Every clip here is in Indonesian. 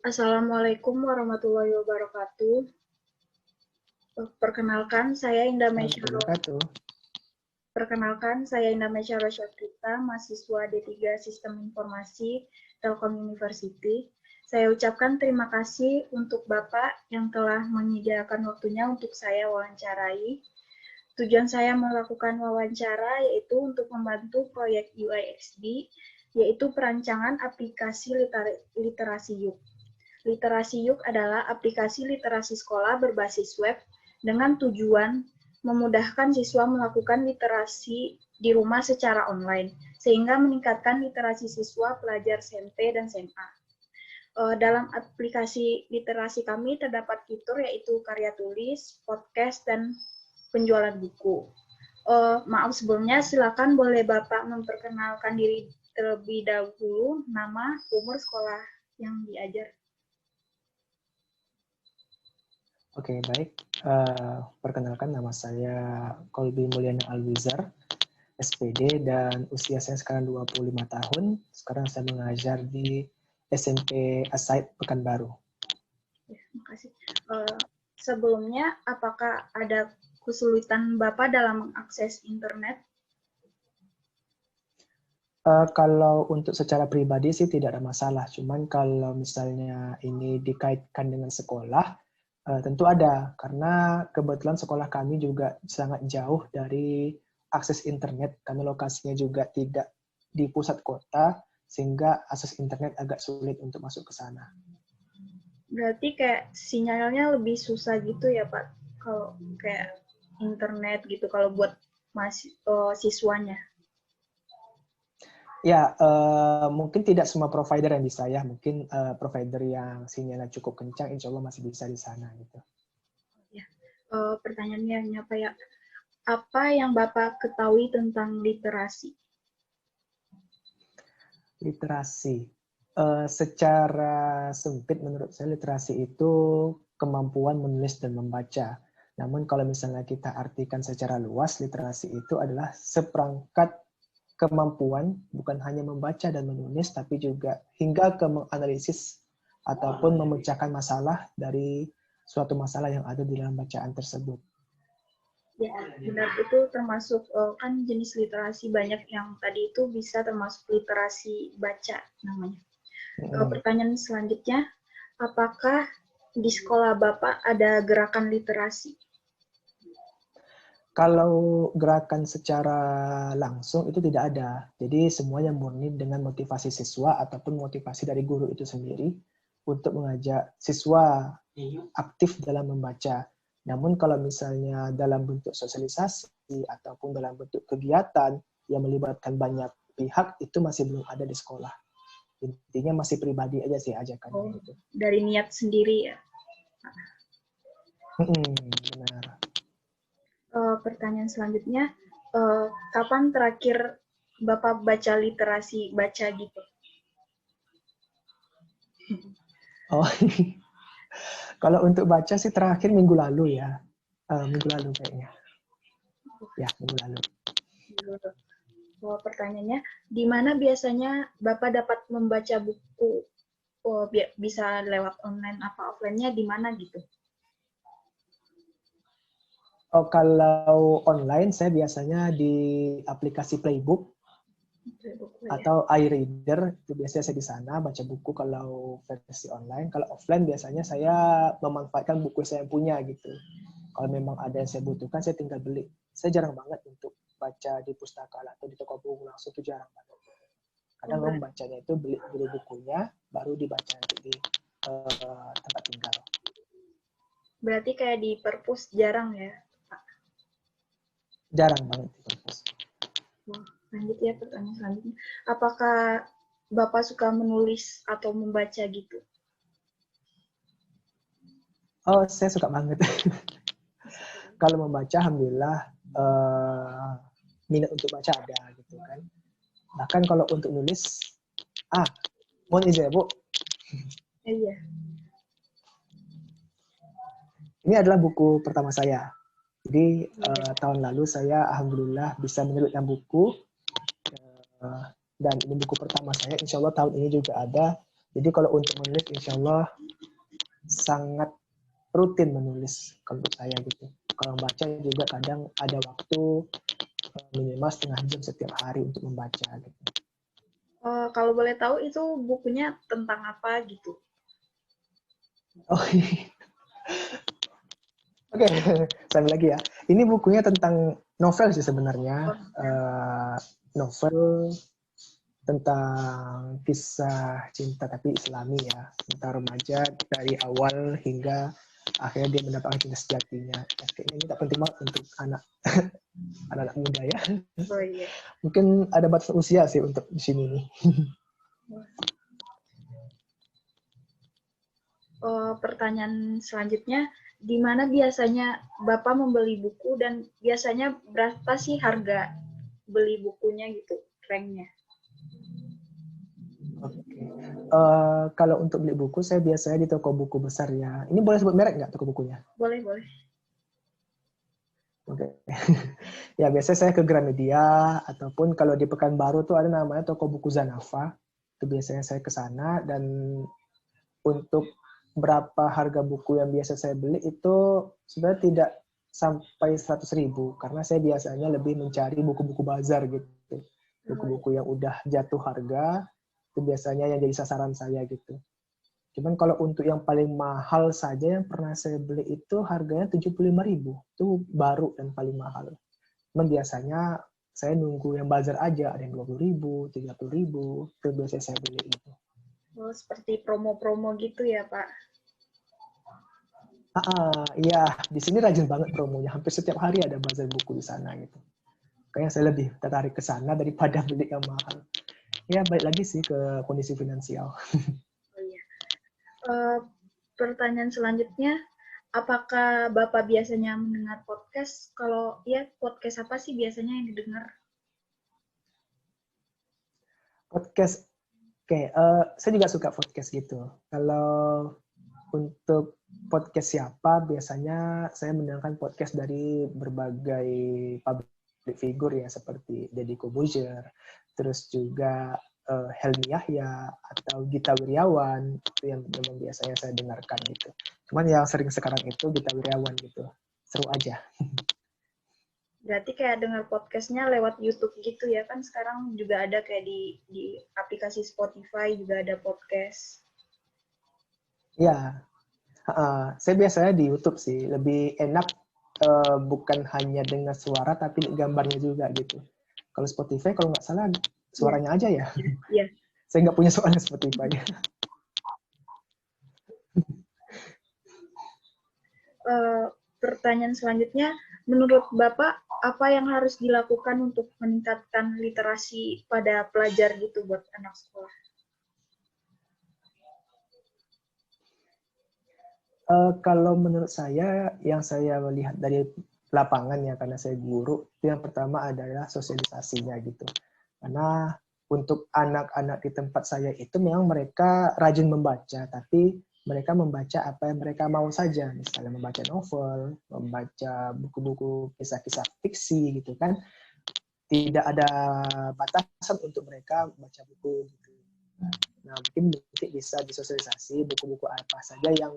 Assalamualaikum warahmatullahi wabarakatuh. Perkenalkan, saya Indah Mesyaro Syakrita, mahasiswa D3 Sistem Informasi Telkom University. Saya ucapkan terima kasih untuk Bapak yang telah menyediakan waktunya untuk saya wawancarai. Tujuan saya melakukan wawancara yaitu untuk membantu proyek UIXD, yaitu perancangan aplikasi literasi YUK. Literasi YUK adalah aplikasi literasi sekolah berbasis web dengan tujuan memudahkan siswa melakukan literasi di rumah secara online, sehingga meningkatkan literasi siswa pelajar SMP dan SMA. Dalam aplikasi literasi kami terdapat fitur yaitu karya tulis, podcast, dan penjualan buku. Maaf sebelumnya, silakan boleh Bapak memperkenalkan diri terlebih dahulu, nama, umur, sekolah yang diajar. Oke, baik. Perkenalkan, nama saya Kolbi Mulyana Alwizar, SPD, dan usia saya sekarang 25 tahun. Sekarang saya mengajar di SMP Asaid Pekanbaru. Ya, makasih. Sebelumnya, apakah ada kesulitan Bapak dalam mengakses internet? Kalau untuk secara pribadi sih tidak ada masalah. Cuman kalau misalnya ini dikaitkan dengan sekolah, tentu ada, karena kebetulan sekolah kami juga sangat jauh dari akses internet, karena lokasinya juga tidak di pusat kota, sehingga akses internet agak sulit untuk masuk ke sana. Berarti kayak sinyalnya lebih susah gitu ya Pak, kalau kayak internet gitu, kalau buat siswanya? Ya, mungkin tidak semua provider yang bisa ya. Mungkin provider yang sinyalnya cukup kencang, insya Allah masih bisa di sana gitu. Ya. Pertanyaannya apa ya? Apa yang Bapak ketahui tentang literasi? Literasi. Secara sempit menurut saya literasi itu kemampuan menulis dan membaca. Namun kalau misalnya kita artikan secara luas, literasi itu adalah seperangkat kemampuan bukan hanya membaca dan menulis, tapi juga hingga ke menganalisis ataupun memecahkan masalah dari suatu masalah yang ada di dalam bacaan tersebut. Ya, benar, itu termasuk kan jenis literasi banyak yang tadi itu bisa termasuk literasi baca namanya. Pertanyaan selanjutnya, apakah di sekolah Bapak ada gerakan literasi? Kalau gerakan secara langsung itu tidak ada. Jadi semuanya murni dengan motivasi siswa ataupun motivasi dari guru itu sendiri untuk mengajak siswa aktif dalam membaca. Namun kalau misalnya dalam bentuk sosialisasi ataupun dalam bentuk kegiatan yang melibatkan banyak pihak, itu masih belum ada di sekolah. Intinya masih pribadi aja sih ajakannya. Gitu. Dari niat sendiri ya? Benar. Pertanyaan selanjutnya, kapan terakhir Bapak baca literasi baca gitu? Oh, kalau untuk baca sih terakhir minggu lalu ya. Minggu lalu kayaknya. Ya, minggu lalu. Pertanyaannya, di mana biasanya Bapak dapat membaca buku? Bisa lewat online apa offline-nya di mana gitu? Oh, kalau online saya biasanya di aplikasi Playbook atau iReader, itu biasanya saya di sana baca buku kalau versi online. Kalau offline biasanya saya memanfaatkan buku saya yang punya gitu. Kalau memang ada yang saya butuhkan, saya tinggal beli. Saya jarang banget untuk baca di pustaka atau di toko buku langsung, itu jarang banget. Kadang membacanya itu beli bukunya, baru dibaca di tempat tinggal. Berarti kayak di perpus jarang ya? Jarang banget di perpus. Lanjut ya pertanyaan selanjutnya. Apakah Bapak suka menulis atau membaca gitu? Oh, saya suka banget. Kalau membaca, alhamdulillah minat untuk baca ada gitu kan. Bahkan kalau untuk nulis, mohon izin ya Bu. Iya. Ini adalah buku pertama saya. Jadi tahun lalu saya alhamdulillah bisa menerbitkan buku dan ini buku pertama saya. Insya Allah tahun ini juga ada Jadi kalau untuk menulis, insya Allah sangat rutin menulis kalau untuk saya gitu. Kalau membaca juga kadang ada waktu minimal setengah jam setiap hari untuk membaca gitu. Kalau boleh tahu itu bukunya tentang apa gitu? Oh iya. Oke, sambil lagi ya. Ini bukunya tentang novel sih sebenarnya. Novel tentang kisah cinta tapi Islami ya. Tentang remaja dari awal hingga akhirnya dia mendapatkan cinta sejatinya. Kayaknya ini tak penting banget untuk anak-anak muda ya. Oh iya. Mungkin ada batas usia sih untuk di sini nih. Pertanyaan selanjutnya, di mana biasanya Bapak membeli buku dan biasanya berapa sih harga beli bukunya gitu, ranknya? Oke. Kalau untuk beli buku, saya biasanya di toko buku besar ya. Ini boleh sebut merek nggak toko bukunya? Boleh, boleh. Oke. Ya, biasanya saya ke Gramedia, ataupun kalau di Pekanbaru tuh ada namanya toko buku Zanafa. Itu biasanya saya ke sana, dan untuk berapa harga buku yang biasa saya beli itu sebenarnya tidak sampai 100.000, karena saya biasanya lebih mencari buku-buku bazar gitu. Buku-buku yang udah jatuh harga, itu biasanya yang jadi sasaran saya gitu. Cuman kalau untuk yang paling mahal saja yang pernah saya beli itu harganya 75.000. Itu baru dan paling mahal. Cuman biasanya saya nunggu yang bazar aja, ada yang 20.000, 30.000, itu biasanya saya beli itu. Oh, seperti promo-promo gitu ya, Pak? Iya, di sini rajin banget promonya. Hampir setiap hari ada bazar buku di sana gitu. Kayaknya saya lebih tertarik ke sana daripada beli yang mahal. Ya, balik lagi sih ke kondisi finansial. Oh iya. Pertanyaan selanjutnya, apakah Bapak biasanya mendengar podcast? Kalau iya, podcast apa sih biasanya yang didengar? Podcast, oke, saya juga suka podcast gitu. Kalau untuk podcast siapa, biasanya saya mendengarkan podcast dari berbagai public figure ya, seperti Deddy Corbuzier, terus juga Helmi Yahya atau Gita Wirjawan, itu yang memang biasanya saya dengarkan gitu. Cuman yang sering sekarang itu Gita Wirjawan gitu, seru aja. Berarti kayak dengar podcastnya lewat YouTube gitu ya, kan sekarang juga ada kayak di aplikasi Spotify juga ada podcast. Ya, saya biasanya di YouTube sih, lebih enak bukan hanya dengar suara tapi gambarnya juga gitu. Kalau Spotify kalau nggak salah suaranya aja ya. Iya. Saya nggak punya soalnya Spotify. Pertanyaan selanjutnya, menurut Bapak apa yang harus dilakukan untuk meningkatkan literasi pada pelajar gitu buat anak sekolah? Kalau menurut saya, yang saya melihat dari lapangan ya, karena saya guru, itu yang pertama adalah sosialisasinya gitu. Karena untuk anak-anak di tempat saya itu memang mereka rajin membaca, tapi mereka membaca apa yang mereka mau saja. Misalnya membaca novel, membaca buku-buku kisah-kisah fiksi gitu kan. Tidak ada batasan untuk mereka baca buku gitu. Nah, mungkin bisa disosialisasi buku-buku apa saja yang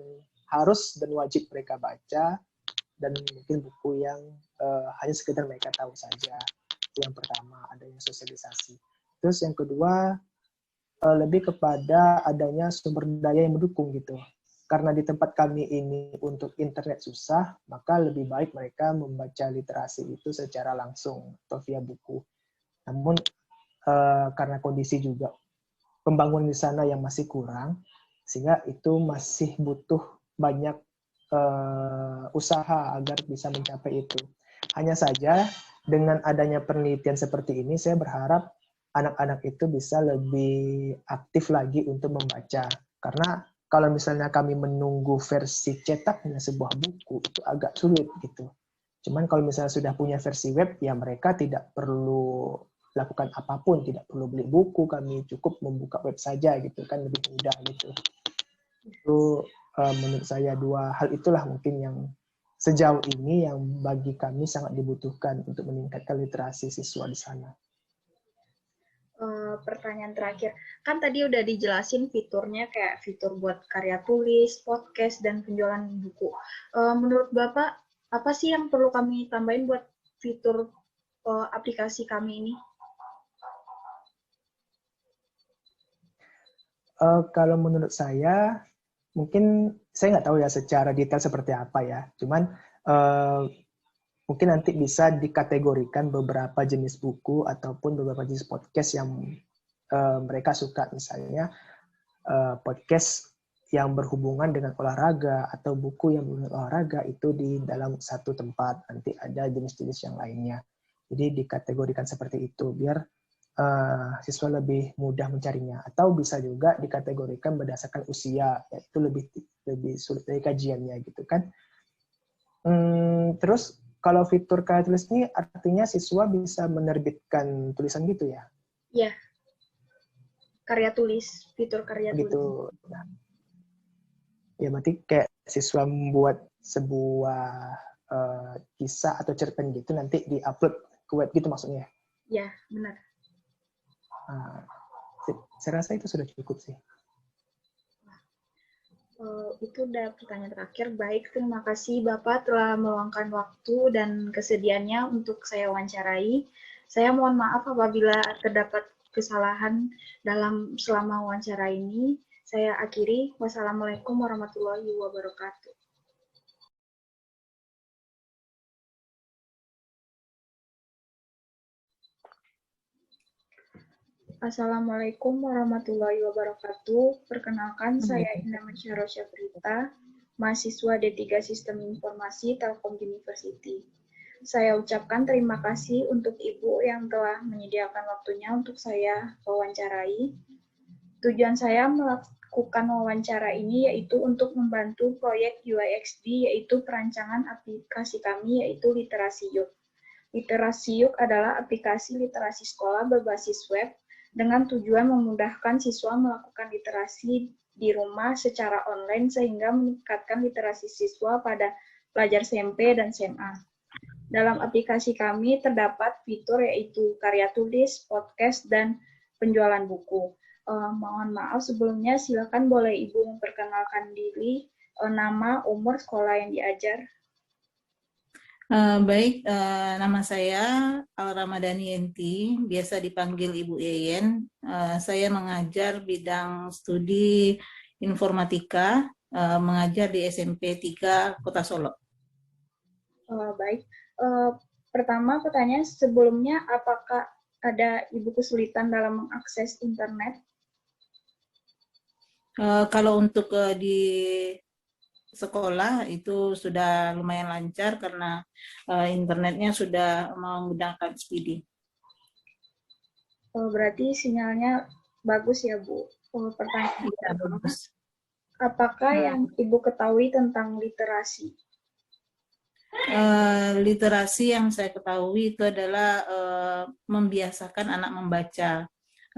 harus dan wajib mereka baca, dan mungkin buku yang hanya sekedar mereka tahu saja. Itu yang pertama, adanya sosialisasi. Terus yang kedua, lebih kepada adanya sumber daya yang mendukung gitu. Karena di tempat kami ini untuk internet susah, maka lebih baik mereka membaca literasi itu secara langsung atau via buku. Namun karena kondisi juga pembangunan di sana yang masih kurang, sehingga itu masih butuh banyak usaha agar bisa mencapai itu. Hanya saja dengan adanya penelitian seperti ini, saya berharap anak-anak itu bisa lebih aktif lagi untuk membaca. Karena kalau misalnya kami menunggu versi cetaknya sebuah buku, itu agak sulit gitu. Cuman kalau misalnya sudah punya versi web, ya mereka tidak perlu lakukan apapun, tidak perlu beli buku, kami cukup membuka web saja gitu kan, lebih mudah gitu. Itu menurut saya dua hal itulah mungkin yang sejauh ini yang bagi kami sangat dibutuhkan untuk meningkatkan literasi siswa di sana. pertanyaan terakhir. Kan tadi udah dijelasin fiturnya kayak fitur buat karya tulis, podcast, dan penjualan buku. Menurut Bapak, apa sih yang perlu kami tambahin buat fitur aplikasi kami ini? Kalau menurut saya, mungkin saya nggak tahu ya secara detail seperti apa ya. Cuman mungkin nanti bisa dikategorikan beberapa jenis buku ataupun beberapa jenis podcast yang mereka suka. Misalnya podcast yang berhubungan dengan olahraga atau buku yang berhubungan dengan olahraga itu di dalam satu tempat. Nanti ada jenis-jenis yang lainnya. Jadi dikategorikan seperti itu biar siswa lebih mudah mencarinya, atau bisa juga dikategorikan berdasarkan usia, yaitu lebih sulit dari kajiannya gitu kan. Terus kalau fitur karya tulis ini artinya siswa bisa menerbitkan tulisan gitu ya? Iya, karya tulis, fitur karya tulis. Gitu. Nah, ya berarti kayak siswa membuat sebuah kisah atau cerpen gitu nanti diupload ke web gitu maksudnya? Ya, benar. Saya rasa itu sudah cukup sih. Itu udah pertanyaan terakhir. Baik, terima kasih Bapak telah meluangkan waktu dan kesediaannya untuk saya wawancarai. Saya mohon maaf apabila terdapat kesalahan selama wawancara ini. Saya akhiri. Wassalamualaikum warahmatullahi wabarakatuh. Assalamualaikum warahmatullahi wabarakatuh. Perkenalkan, saya Indah Masyaro Syafrita, mahasiswa D3 Sistem Informasi Telkom University. Saya ucapkan terima kasih untuk Ibu yang telah menyediakan waktunya untuk saya wawancarai. Tujuan saya melakukan wawancara ini yaitu untuk membantu proyek UIXD, yaitu perancangan aplikasi kami, yaitu Literasi Yuk. Literasi Yuk adalah aplikasi literasi sekolah berbasis web dengan tujuan memudahkan siswa melakukan literasi di rumah secara online sehingga meningkatkan literasi siswa pada pelajar SMP dan SMA. Dalam aplikasi kami terdapat fitur yaitu karya tulis, podcast, dan penjualan buku. Mohon maaf sebelumnya, silakan boleh Ibu memperkenalkan diri, nama, umur, sekolah yang diajar. Baik, nama saya Al-Ramadhani Yenti, biasa dipanggil Ibu Yeyen. Saya mengajar bidang studi informatika, mengajar di SMP 3 Kota Solo. Baik, pertama pertanyaan sebelumnya, apakah ada Ibu kesulitan dalam mengakses internet? Kalau untuk di sekolah itu sudah lumayan lancar karena internetnya sudah menggunakan Speedy. Berarti sinyalnya bagus ya, Bu. Pertanyaan bagus. Apakah yang Ibu ketahui tentang literasi? Literasi yang saya ketahui itu adalah membiasakan anak membaca.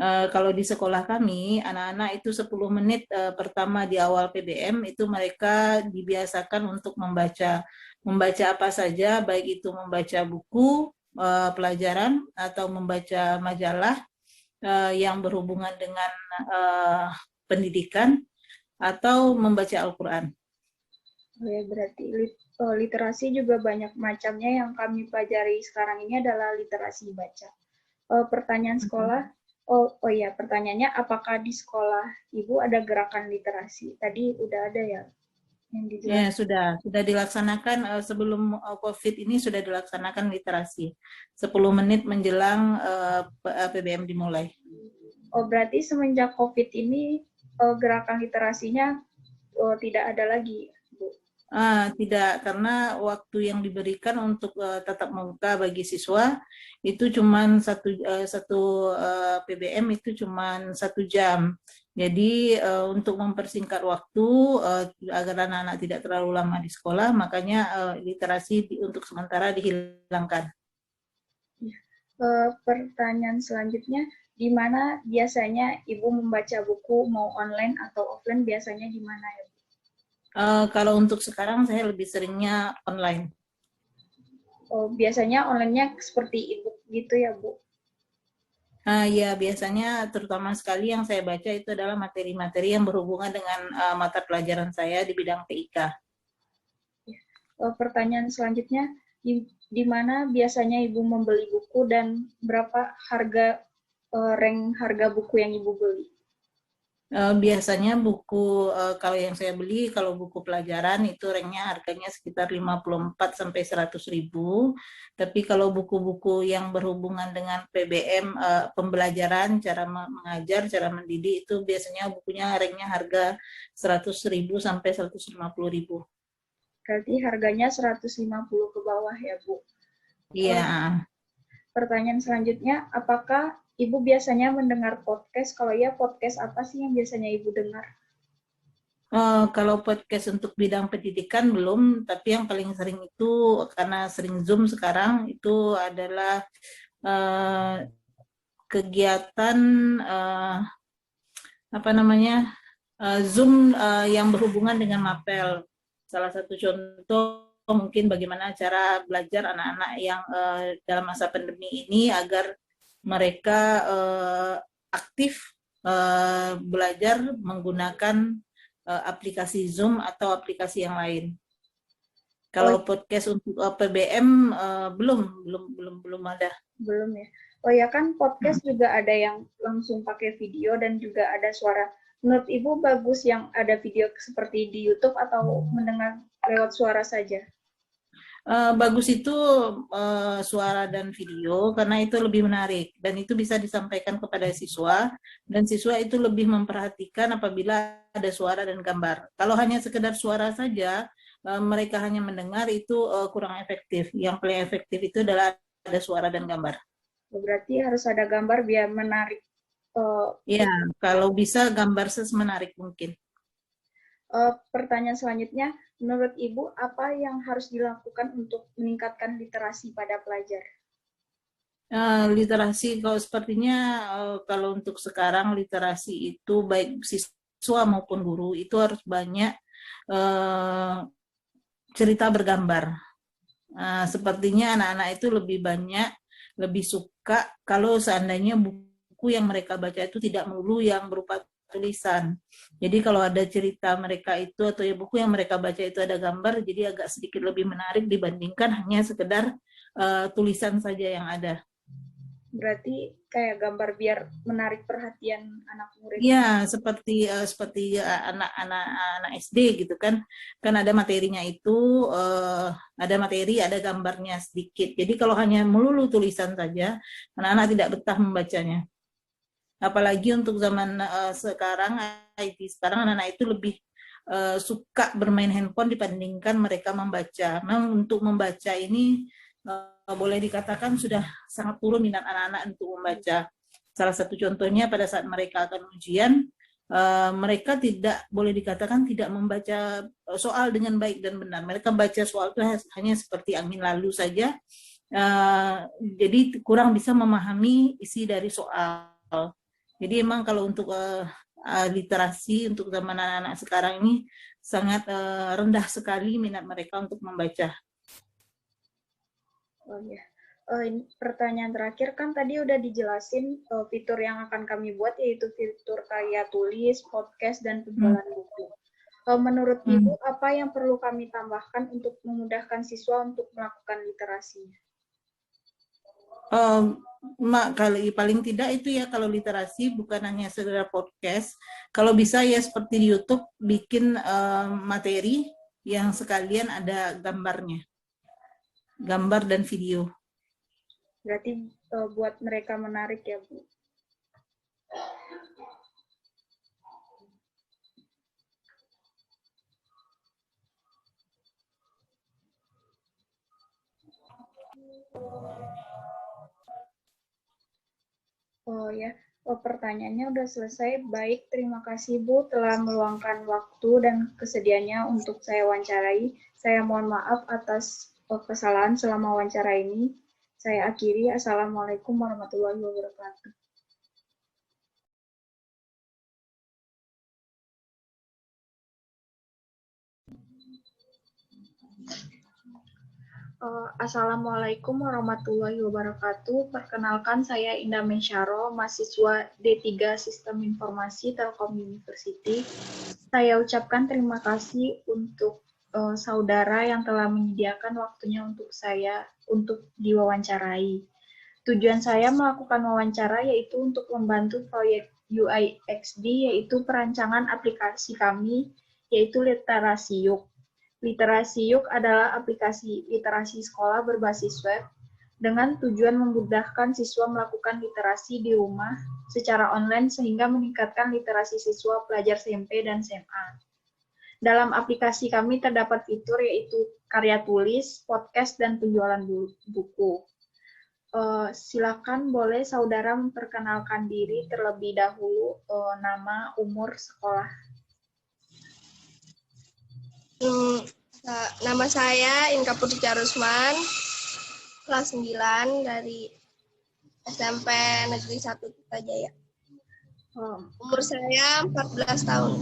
Kalau di sekolah kami, anak-anak itu 10 menit pertama di awal PBM itu mereka dibiasakan untuk membaca. Membaca apa saja, baik itu membaca buku, pelajaran, atau membaca majalah yang berhubungan dengan pendidikan, atau membaca Al-Quran. Ya, berarti literasi juga banyak macamnya. Yang kami pelajari sekarang ini adalah literasi baca. Pertanyaan sekolah, pertanyaannya apakah di sekolah Ibu ada gerakan literasi? Tadi udah ada ya yang dijelaskan. Ya, sudah dilaksanakan sebelum COVID ini sudah dilaksanakan literasi. 10 menit menjelang PBM dimulai. Oh, berarti semenjak COVID ini gerakan literasinya tidak ada lagi, Bu? Tidak, karena waktu yang diberikan untuk tatap muka bagi siswa itu cuma satu PBM itu cuma 1 jam. Jadi untuk mempersingkat waktu agar anak-anak tidak terlalu lama di sekolah, makanya literasi untuk sementara dihilangkan. Pertanyaan selanjutnya, di mana biasanya Ibu membaca buku, mau online atau offline, biasanya di mana ya, Bu? Kalau untuk sekarang saya lebih seringnya online. Oh, biasanya online-nya seperti e-book gitu ya, Bu? Ya, biasanya terutama sekali yang saya baca itu adalah materi-materi yang berhubungan dengan mata pelajaran saya di bidang TIK. Pertanyaan selanjutnya, di mana biasanya Ibu membeli buku dan berapa rank harga buku yang Ibu beli? Biasanya buku, kalau yang saya beli, kalau buku pelajaran itu ranknya harganya sekitar 54 sampai 100.000. Tapi kalau buku-buku yang berhubungan dengan PBM, pembelajaran, cara mengajar, cara mendidik, itu biasanya bukunya ranknya harga 100.000 sampai 150.000. Berarti harganya 150 ke bawah ya, Bu. Iya. Pertanyaan selanjutnya, apakah Ibu biasanya mendengar podcast? Kalau iya, podcast apa sih yang biasanya Ibu dengar? Kalau podcast untuk bidang pendidikan belum, tapi yang paling sering itu karena sering Zoom sekarang itu adalah kegiatan Zoom yang berhubungan dengan mapel. Salah satu contoh mungkin bagaimana cara belajar anak-anak yang dalam masa pandemi ini agar mereka aktif belajar menggunakan aplikasi Zoom atau aplikasi yang lain. Kalau podcast untuk PBM belum ada. Belum ya. Oh ya, kan podcast juga ada yang langsung pakai video dan juga ada suara. Menurut Ibu bagus yang ada video seperti di YouTube atau mendengar lewat suara saja? Bagus itu suara dan video karena itu lebih menarik dan itu bisa disampaikan kepada siswa dan siswa itu lebih memperhatikan apabila ada suara dan gambar. Kalau hanya sekedar suara saja, mereka hanya mendengar itu kurang efektif. Yang paling efektif itu adalah ada suara dan gambar. Berarti harus ada gambar biar menarik. Ya, kalau bisa gambar semenarik mungkin. Pertanyaan selanjutnya, menurut Ibu apa yang harus dilakukan untuk meningkatkan literasi pada pelajar? Literasi kalau sepertinya kalau untuk sekarang literasi itu baik siswa maupun guru itu harus banyak cerita bergambar. Sepertinya anak-anak itu lebih suka kalau seandainya buku yang mereka baca itu tidak melulu yang berupa tulisan. Jadi kalau ada cerita mereka itu atau ya buku yang mereka baca itu ada gambar, jadi agak sedikit lebih menarik dibandingkan hanya sekedar tulisan saja yang ada. Berarti kayak gambar biar menarik perhatian anak murid. Iya, seperti anak-anak SD gitu kan. Kan ada materinya itu, ada materi, ada gambarnya sedikit. Jadi kalau hanya melulu tulisan saja, anak-anak tidak betah membacanya. Apalagi untuk zaman sekarang, IT sekarang anak-anak itu lebih suka bermain handphone dibandingkan mereka membaca. Memang untuk membaca ini boleh dikatakan sudah sangat turun minat anak-anak untuk membaca. Salah satu contohnya pada saat mereka akan ujian, mereka tidak boleh dikatakan tidak membaca soal dengan baik dan benar. Mereka baca soal itu hanya seperti angin lalu saja. Jadi kurang bisa memahami isi dari soal. Jadi emang kalau untuk literasi untuk zaman anak-anak sekarang ini sangat rendah sekali minat mereka untuk membaca. Oh ya. Ini pertanyaan terakhir kan tadi udah dijelasin fitur yang akan kami buat yaitu fitur karya tulis, podcast, dan penjualan buku. Menurut Ibu, apa yang perlu kami tambahkan untuk memudahkan siswa untuk melakukan literasinya? Paling tidak itu ya kalau literasi bukan hanya sekedar podcast. Kalau bisa ya seperti di YouTube bikin materi yang sekalian ada gambarnya, gambar dan video. Berarti buat mereka menarik ya, Bu. Oh ya, pertanyaannya udah selesai. Baik, terima kasih Bu telah meluangkan waktu dan kesediaannya untuk saya wawancarai. Saya mohon maaf atas kesalahan selama wawancara ini. Saya akhiri. Assalamualaikum warahmatullahi wabarakatuh. Assalamualaikum warahmatullahi wabarakatuh. Perkenalkan saya Indah Mensyaro, mahasiswa D3 Sistem Informasi Telkom University. Saya ucapkan terima kasih untuk saudara yang telah menyediakan waktunya untuk saya untuk diwawancarai. Tujuan saya melakukan wawancara yaitu untuk membantu proyek UIXD, yaitu perancangan aplikasi kami, yaitu Literasi Yuk. Literasi Yuk adalah aplikasi literasi sekolah berbasis web dengan tujuan memudahkan siswa melakukan literasi di rumah secara online sehingga meningkatkan literasi siswa pelajar SMP dan SMA. Dalam aplikasi kami terdapat fitur yaitu karya tulis, podcast, dan penjualan buku. Silakan boleh saudara memperkenalkan diri terlebih dahulu, nama, umur, sekolah. Nama saya Inka Putri Rusman, kelas 9 dari SMP Negeri 1 Putrajaya. Umur saya 14 tahun.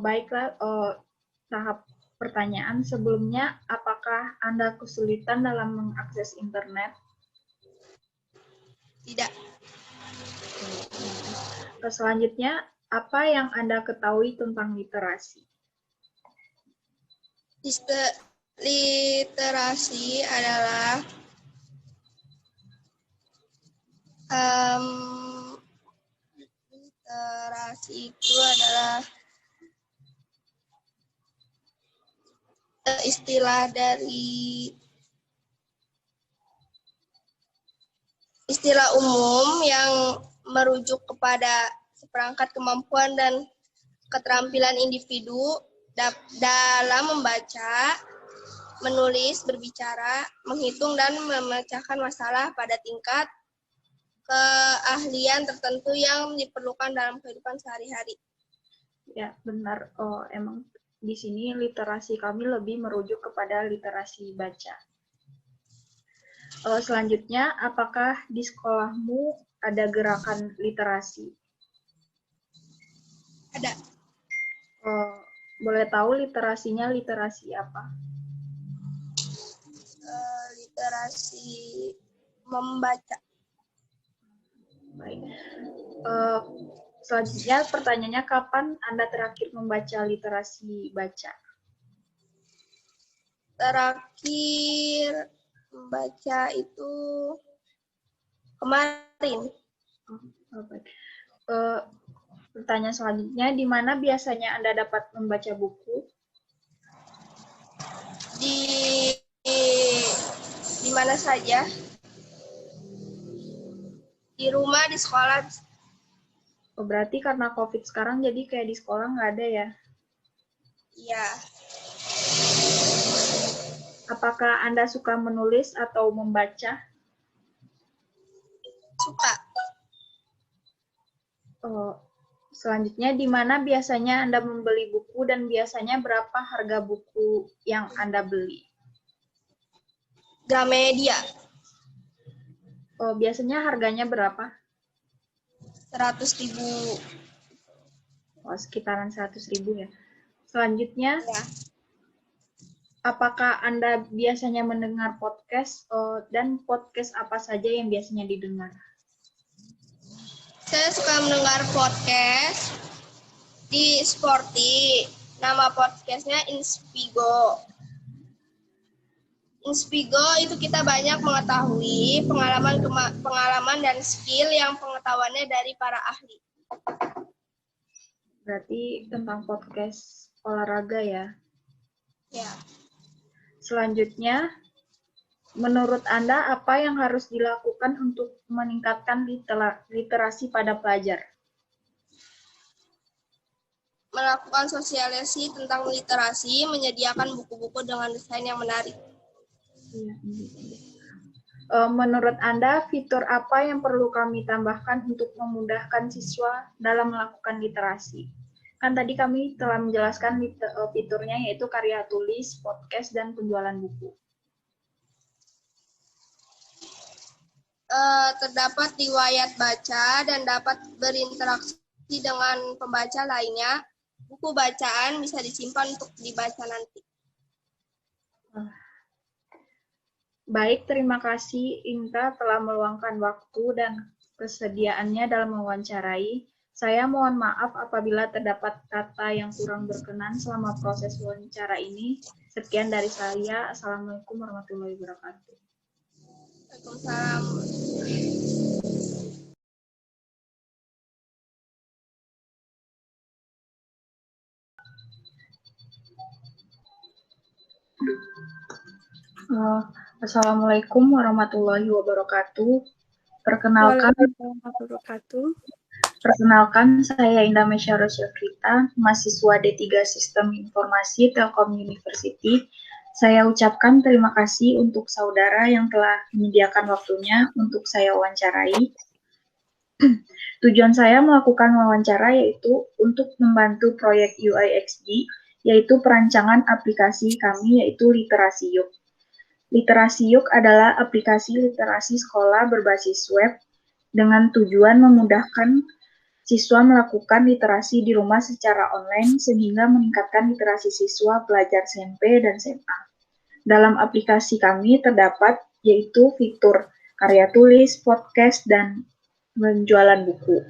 Baiklah, tahap pertanyaan sebelumnya, apakah Anda kesulitan dalam mengakses internet? Tidak. Selanjutnya, apa yang Anda ketahui tentang literasi? Literasi adalah literasi itu adalah istilah umum yang merujuk kepada seperangkat kemampuan dan keterampilan individu dalam membaca, menulis, berbicara, menghitung, dan memecahkan masalah pada tingkat keahlian tertentu yang diperlukan dalam kehidupan sehari-hari. Ya, benar. Emang di sini literasi kami lebih merujuk kepada literasi baca. Selanjutnya, apakah di sekolahmu ada gerakan literasi? Ada. Boleh tahu literasinya literasi apa? Literasi membaca. Baik. Selanjutnya pertanyaannya, kapan Anda terakhir membaca literasi baca? Terakhir membaca itu kemarin. Pertanyaan selanjutnya, di mana biasanya Anda dapat membaca buku? Di mana saja. Di rumah, di sekolah. Berarti karena COVID sekarang jadi kayak di sekolah nggak ada ya? Iya. Apakah Anda suka menulis atau membaca? Suka. Selanjutnya, di mana biasanya Anda membeli buku dan biasanya berapa harga buku yang Anda beli? Gramedia. Biasanya harganya berapa? 100.000. Sekitaran 100.000 ya. Selanjutnya, Ya. apakah Anda biasanya mendengar podcast dan podcast apa saja yang biasanya didengar? Saya suka mendengar podcast di Sporty. Nama podcastnya Inspigo. Inspigo itu kita banyak mengetahui pengalaman dan skill yang pengetahuannya dari para ahli. Berarti tentang podcast olahraga ya? Ya. Selanjutnya, menurut Anda apa yang harus dilakukan untuk meningkatkan literasi pada pelajar? Melakukan sosialisasi tentang literasi, menyediakan buku-buku dengan desain yang menarik. Menurut Anda, fitur apa yang perlu kami tambahkan untuk memudahkan siswa dalam melakukan literasi? Kan tadi kami telah menjelaskan fiturnya, yaitu karya tulis, podcast, dan penjualan buku. Terdapat riwayat baca dan dapat berinteraksi dengan pembaca lainnya. Buku bacaan bisa disimpan untuk dibaca nanti. Baik, terima kasih Inta telah meluangkan waktu dan kesediaannya dalam mewawancarai. Saya mohon maaf apabila terdapat kata yang kurang berkenan selama proses wawancara ini. Sekian dari saya. Assalamualaikum warahmatullahi wabarakatuh. Waalaikumsalam. Assalamualaikum warahmatullahi wabarakatuh. Perkenalkan, saya Indah Mesyara Syafrita, mahasiswa D3 Sistem Informasi Telkom University. Saya ucapkan terima kasih untuk saudara yang telah menyediakan waktunya untuk saya wawancarai. Tujuan saya melakukan wawancara yaitu untuk membantu proyek UIXD, yaitu perancangan aplikasi kami yaitu Literasi Yuk. Literasi Yuk adalah aplikasi literasi sekolah berbasis web dengan tujuan memudahkan siswa melakukan literasi di rumah secara online sehingga meningkatkan literasi siswa pelajar SMP dan SMA. Dalam aplikasi kami terdapat yaitu fitur karya tulis, podcast, dan penjualan buku.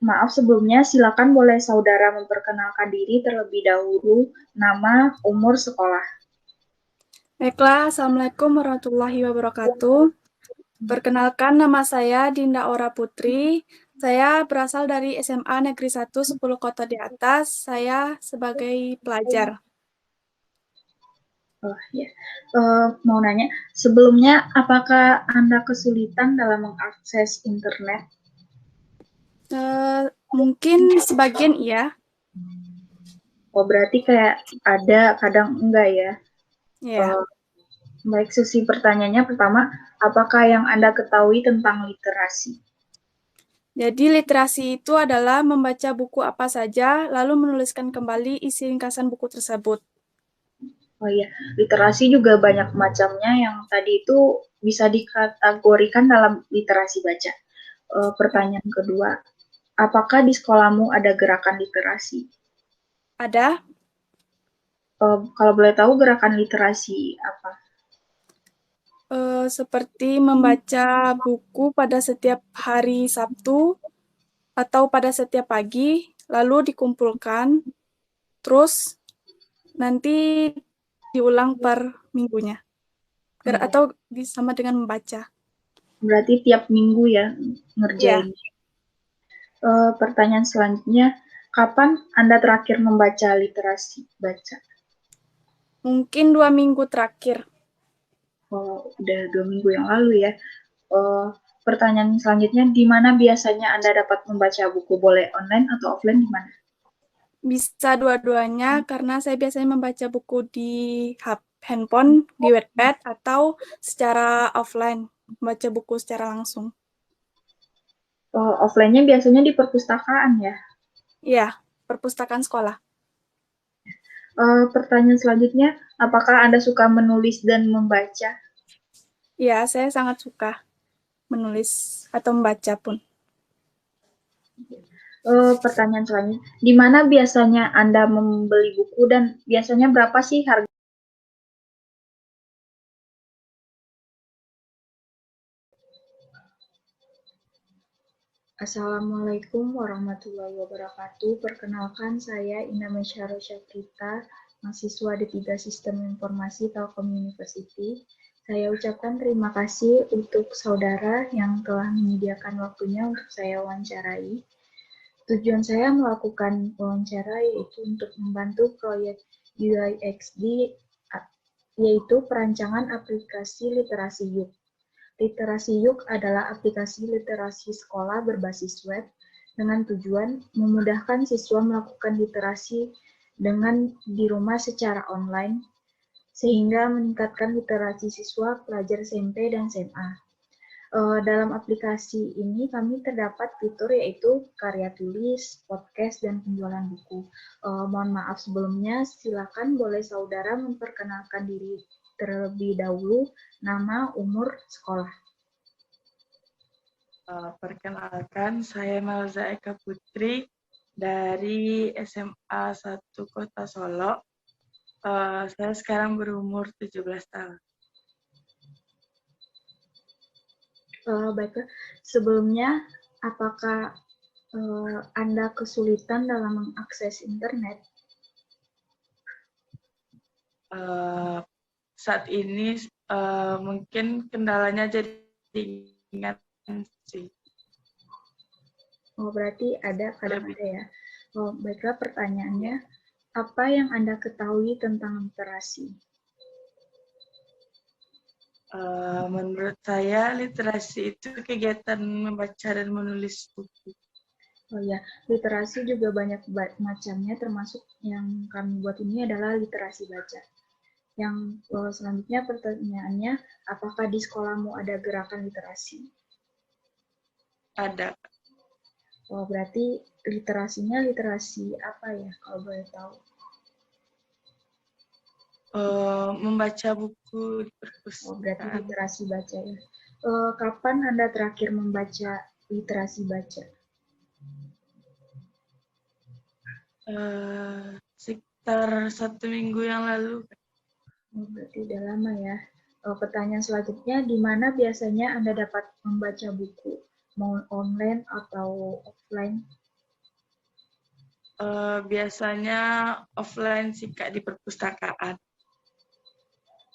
Maaf sebelumnya, silakan boleh saudara memperkenalkan diri terlebih dahulu, nama, umur, sekolah. Baiklah, Assalamualaikum warahmatullahi wabarakatuh. Perkenalkan, nama saya Dinda Ora Putri. Saya berasal dari SMA Negeri 1 10 Kota di Atas. Saya sebagai pelajar. Mau nanya, sebelumnya apakah Anda kesulitan dalam mengakses internet? Mungkin sebagian iya. Oh, berarti kayak ada, kadang enggak ya? Iya. Baik, sesi pertanyaannya pertama, apakah yang Anda ketahui tentang literasi? Jadi literasi itu adalah membaca buku apa saja, lalu menuliskan kembali isi ringkasan buku tersebut. Oh iya, literasi juga banyak macamnya yang tadi itu bisa dikategorikan dalam literasi baca. Pertanyaan kedua, apakah di sekolahmu ada gerakan literasi? Ada? Kalau boleh tahu gerakan literasi apa? Seperti membaca buku pada setiap hari Sabtu atau pada setiap pagi, lalu dikumpulkan, terus nanti diulang per minggunya. Atau sama dengan membaca. Berarti tiap minggu ya ngerjain. Pertanyaan selanjutnya, kapan Anda terakhir membaca literasi baca? Mungkin 2 minggu terakhir. Udah 2 minggu yang lalu ya. Pertanyaan selanjutnya, di mana biasanya Anda dapat membaca buku? Boleh online atau offline, di mana? Bisa dua-duanya, karena saya biasanya membaca buku di handphone, di Wattpad, atau secara offline, membaca buku secara langsung. Offline-nya biasanya di perpustakaan ya? Iya, perpustakaan sekolah. Pertanyaan selanjutnya, apakah Anda suka menulis dan membaca? Iya, saya sangat suka menulis atau membaca pun. Pertanyaan selanjutnya, di mana biasanya Anda membeli buku dan biasanya berapa sih harga? Assalamualaikum warahmatullahi wabarakatuh. Perkenalkan, saya Indah Mesyara Syafrita, mahasiswa D3 Sistem Informasi Telkom University. Saya ucapkan terima kasih untuk saudara yang telah menyediakan waktunya untuk saya wawancarai. Tujuan saya melakukan wawancara yaitu untuk membantu proyek UIXD, yaitu perancangan aplikasi Literasi Yuk. Literasi Yuk adalah aplikasi literasi sekolah berbasis web dengan tujuan memudahkan siswa melakukan literasi dengan di rumah secara online, sehingga meningkatkan literasi siswa pelajar SMP dan SMA. Dalam aplikasi ini kami terdapat fitur yaitu karya tulis, podcast, dan penjualan buku. Mohon maaf sebelumnya, silakan boleh saudara memperkenalkan diri terlebih dahulu, nama, umur, sekolah. Perkenalkan, saya Malza Eka Putri dari SMA 1 Kota Solo. Saya sekarang berumur 17 tahun. Baiklah, sebelumnya apakah Anda kesulitan dalam mengakses internet? Saat ini mungkin kendalanya jadi ringan sih. Oh, berarti kadang ada ya. Oh, baiklah, pertanyaannya, apa yang Anda ketahui tentang literasi? Menurut saya literasi itu kegiatan membaca dan menulis buku. Oh ya, literasi juga banyak macamnya, termasuk yang kami buat ini adalah literasi baca. Yang selanjutnya pertanyaannya, apakah di sekolahmu ada gerakan literasi? Ada. Oh, berarti literasinya literasi apa ya, kalau boleh tahu? Membaca buku di perpustakaan. Oh, berarti literasi baca ya. Kapan Anda terakhir membaca literasi baca? Sekitar 1 minggu yang lalu. Oh, berarti udah lama ya. Pertanyaan selanjutnya, di mana biasanya Anda dapat membaca buku? Mau online atau offline? Biasanya offline sih Kak, di perpustakaan.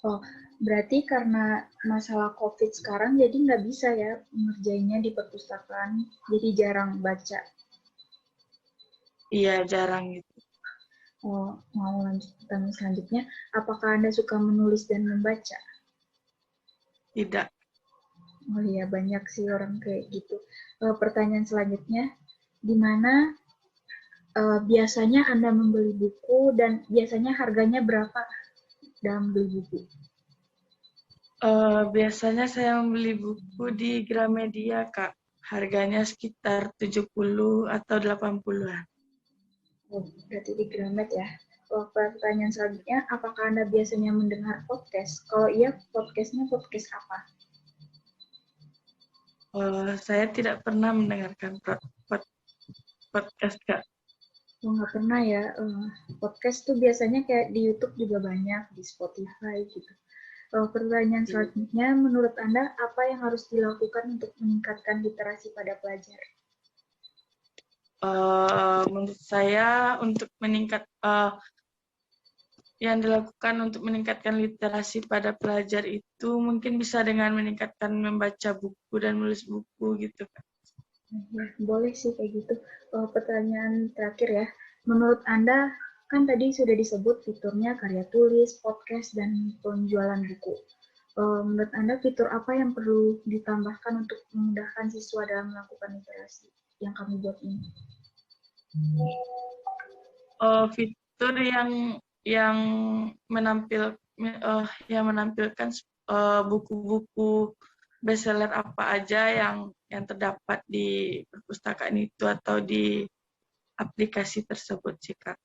Oh, berarti karena masalah COVID sekarang jadi nggak bisa ya mengerjainnya di perpustakaan, jadi jarang baca. Iya, jarang gitu. Oh, mau lanjut pertanyaan selanjutnya, apakah Anda suka menulis dan membaca? Tidak. Oh iya, banyak sih orang kayak gitu. Pertanyaan selanjutnya, di mana biasanya Anda membeli buku dan biasanya harganya berapa dalam beli buku? Biasanya saya membeli buku di Gramedia, Kak. Harganya sekitar 70 atau 80-an. Oh, berarti di Gramet ya. Oh, pertanyaan selanjutnya, apakah Anda biasanya mendengar podcast? Kalau iya, podcastnya podcast apa? Saya tidak pernah mendengarkan podcast, Kak. Oh, nggak pernah ya. Podcast tuh biasanya kayak di YouTube juga banyak, di Spotify gitu. Pertanyaan selanjutnya, menurut Anda apa yang harus dilakukan untuk meningkatkan literasi pada pelajar? Menurut saya untuk yang dilakukan untuk meningkatkan literasi pada pelajar itu mungkin bisa dengan meningkatkan membaca buku dan menulis buku gitu, Kak. Ya, boleh sih kayak gitu. Pertanyaan terakhir ya, menurut Anda kan tadi sudah disebut fiturnya karya tulis, podcast, dan penjualan buku. Menurut Anda fitur apa yang perlu ditambahkan untuk memudahkan siswa dalam melakukan literasi yang kami buat ini? Fitur yang menampilkan buku-buku bestseller apa aja yang terdapat di perpustakaan itu atau di aplikasi tersebut sih, Kak.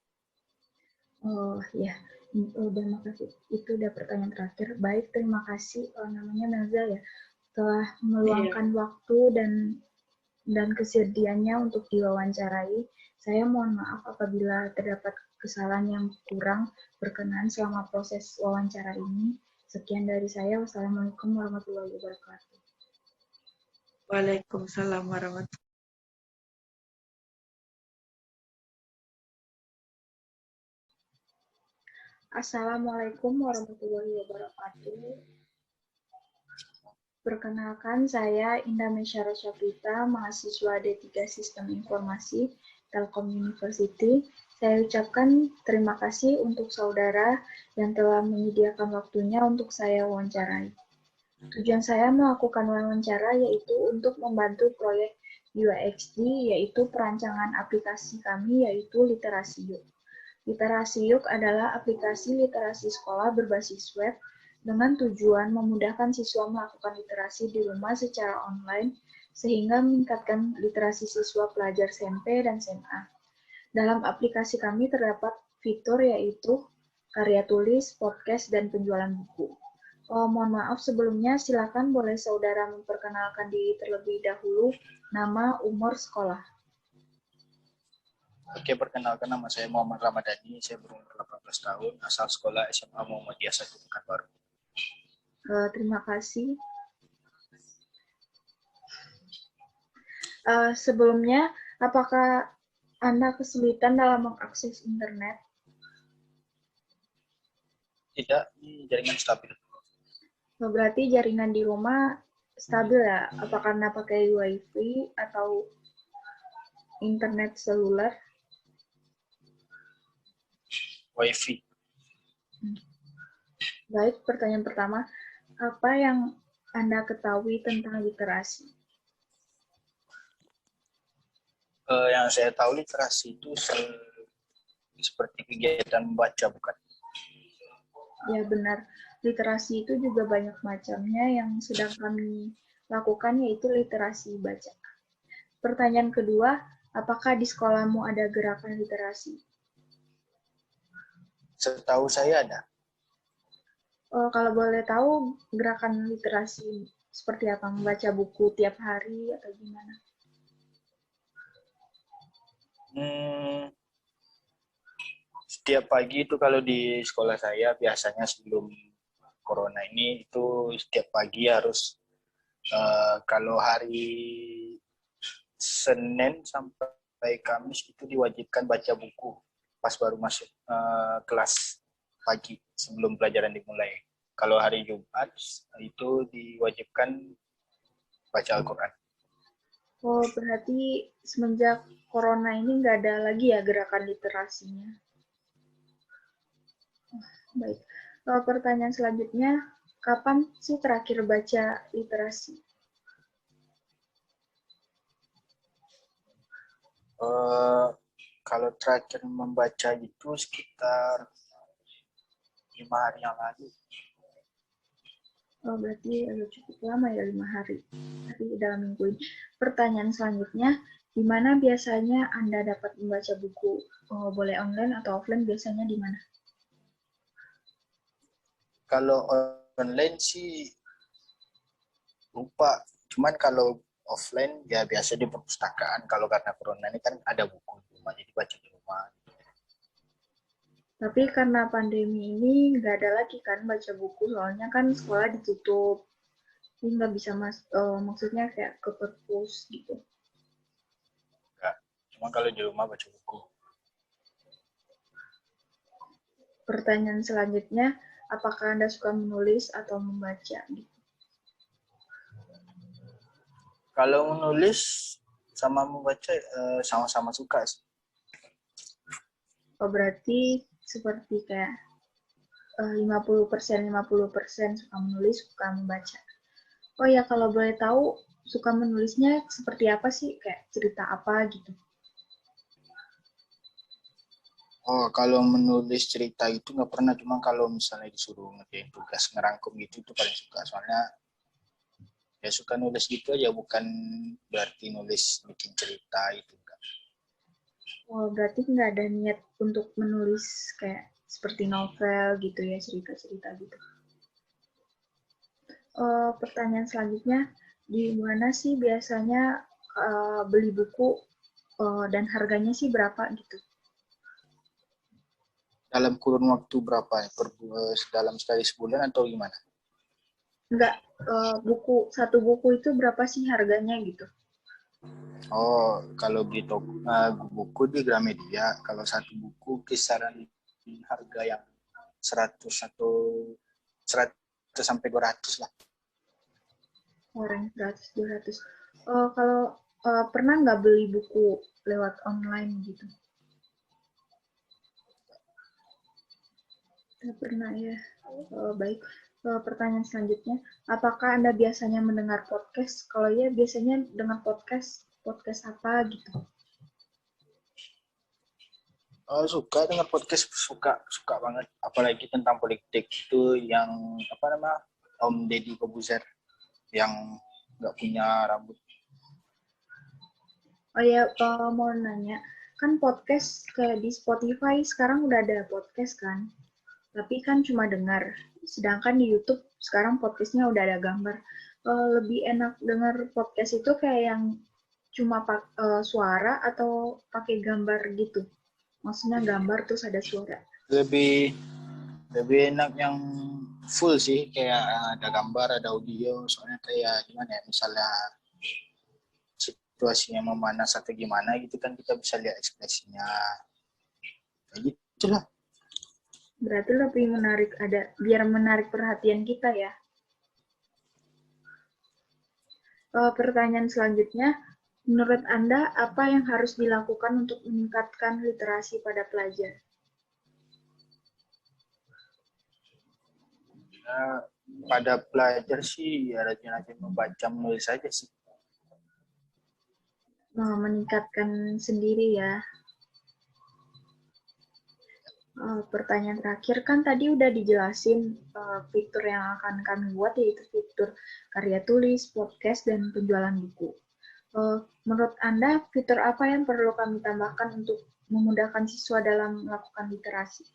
Oh ya, udah makasih. Itu udah pertanyaan terakhir. Baik, terima kasih. Namanya Melza ya, telah meluangkan waktu dan kesediaannya untuk diwawancarai. Saya mohon maaf apabila terdapat kesalahan yang kurang berkenan selama proses wawancara ini. Sekian dari saya. Wassalamualaikum warahmatullahi wabarakatuh. Waalaikumsalam warahmatullahi. Assalamualaikum warahmatullahi wabarakatuh. Perkenalkan, saya Indah Mesyara Syafrita, mahasiswa D3 Sistem Informasi Telkom University. Saya ucapkan terima kasih untuk saudara yang telah menyediakan waktunya untuk saya wawancarai. Tujuan saya melakukan wawancara yaitu untuk membantu proyek UIXD, yaitu perancangan aplikasi kami, yaitu Literasi Yuk. Literasi Yuk adalah aplikasi literasi sekolah berbasis web dengan tujuan memudahkan siswa melakukan literasi di rumah secara online sehingga meningkatkan literasi siswa pelajar SMP dan SMA. Dalam aplikasi kami terdapat fitur yaitu karya tulis, podcast, dan penjualan buku. Mohon maaf sebelumnya, silakan boleh saudara memperkenalkan diri terlebih dahulu, nama, umur, sekolah. Oke, perkenalkan nama saya Muhammad Ramadhani, saya berumur 18 tahun, asal sekolah SMA Muhammadiyah 1 Pekanbaru. Terima kasih. Sebelumnya, apakah Anda kesulitan dalam mengakses internet? Tidak, ini jaringan stabil. Berarti jaringan di rumah stabil ya? Apa karena pakai WiFi atau internet seluler? WiFi. Baik, pertanyaan pertama. Apa yang Anda ketahui tentang literasi? Yang saya tahu literasi itu seperti kegiatan membaca, bukan? Ya benar, literasi itu juga banyak macamnya. Yang sedang kami lakukan yaitu literasi baca. Pertanyaan kedua, apakah di sekolahmu ada gerakan literasi? Setahu saya ada. Kalau boleh tahu, gerakan literasi seperti apa? Membaca buku tiap hari atau gimana? Setiap pagi itu kalau di sekolah saya biasanya sebelum corona ini itu setiap pagi harus kalau hari Senin sampai Kamis itu diwajibkan baca buku pas baru masuk kelas pagi sebelum pelajaran dimulai. Kalau hari Jumat itu diwajibkan baca Al-Quran. Oh, berarti semenjak corona ini nggak ada lagi ya gerakan literasinya. Baik. Pertanyaan selanjutnya, kapan sih terakhir baca literasi? Kalau terakhir membaca itu sekitar 5 hari yang lalu. Oh, berarti cukup lama ya, 5 hari. Tapi dalam minggu ini. Pertanyaan selanjutnya, di mana biasanya Anda dapat membaca buku? Boleh online atau offline, biasanya di mana? Kalau online sih lupa. Cuman kalau offline ya biasa di perpustakaan. Kalau karena corona ini kan ada buku di rumah, jadi baca di rumah. Tapi karena pandemi ini nggak ada lagi kan baca buku, soalnya kan sekolah ditutup. Ini nggak bisa maksudnya kayak ke perpus gitu. Enggak. Cuma kalau di rumah baca buku. Pertanyaan selanjutnya, apakah Anda suka menulis atau membaca? Gitu. Kalau menulis sama membaca sama-sama suka sih. Oh, berarti seperti kayak 50% suka menulis, suka membaca. Oh ya, kalau boleh tahu, suka menulisnya seperti apa sih? Kayak cerita apa gitu? Oh, kalau menulis cerita itu nggak pernah. Cuma kalau misalnya disuruh ngerjain tugas ngerangkum gitu itu paling suka. Soalnya ya suka nulis gitu aja, bukan berarti nulis bikin cerita itu enggak. Oh, berarti nggak ada niat untuk menulis kayak seperti novel gitu ya, cerita-cerita gitu. Pertanyaan selanjutnya, di mana sih biasanya beli buku dan harganya sih berapa gitu? Dalam kurun waktu berapa? Dalam sekali sebulan atau gimana? Enggak, satu buku itu berapa sih harganya gitu? Oh, kalau beli buku di Gramedia, kalau satu buku kisaran harga yang 100 sampai 200 lah. Orang 100-200. Kalau pernah nggak beli buku lewat online gitu? Nggak pernah ya. Baik. Pertanyaan selanjutnya, apakah Anda biasanya mendengar podcast? Kalau ya, biasanya dengar podcast apa gitu? Suka dengar podcast, suka banget. Apalagi tentang politik itu yang Om Deddy Kobuzer yang nggak punya rambut. Oh ya, mau nanya, kan podcast kayak di Spotify sekarang udah ada podcast kan? Tapi kan cuma dengar. Sedangkan di YouTube sekarang podcastnya udah ada gambar. Lebih enak dengar podcast itu kayak yang cuma suara atau pakai gambar gitu? Maksudnya gambar terus ada suara. Lebih enak yang full sih, kayak ada gambar, ada audio. Soalnya kayak gimana ya, misalnya situasinya memanas atau gimana gitu kan, kita bisa lihat ekspresinya. Kayak gitulah. Berarti lebih menarik, biar menarik perhatian kita ya. Pertanyaan selanjutnya, menurut Anda apa yang harus dilakukan untuk meningkatkan literasi pada pelajar? Pada pelajar sih ya rajin-rajin membaca, menulis saja sih. Meningkatkan sendiri ya. Pertanyaan terakhir kan tadi udah dijelasin fitur yang akan kami buat, yaitu fitur karya tulis, podcast, dan penjualan buku. Menurut Anda, fitur apa yang perlu kami tambahkan untuk memudahkan siswa dalam melakukan literasi?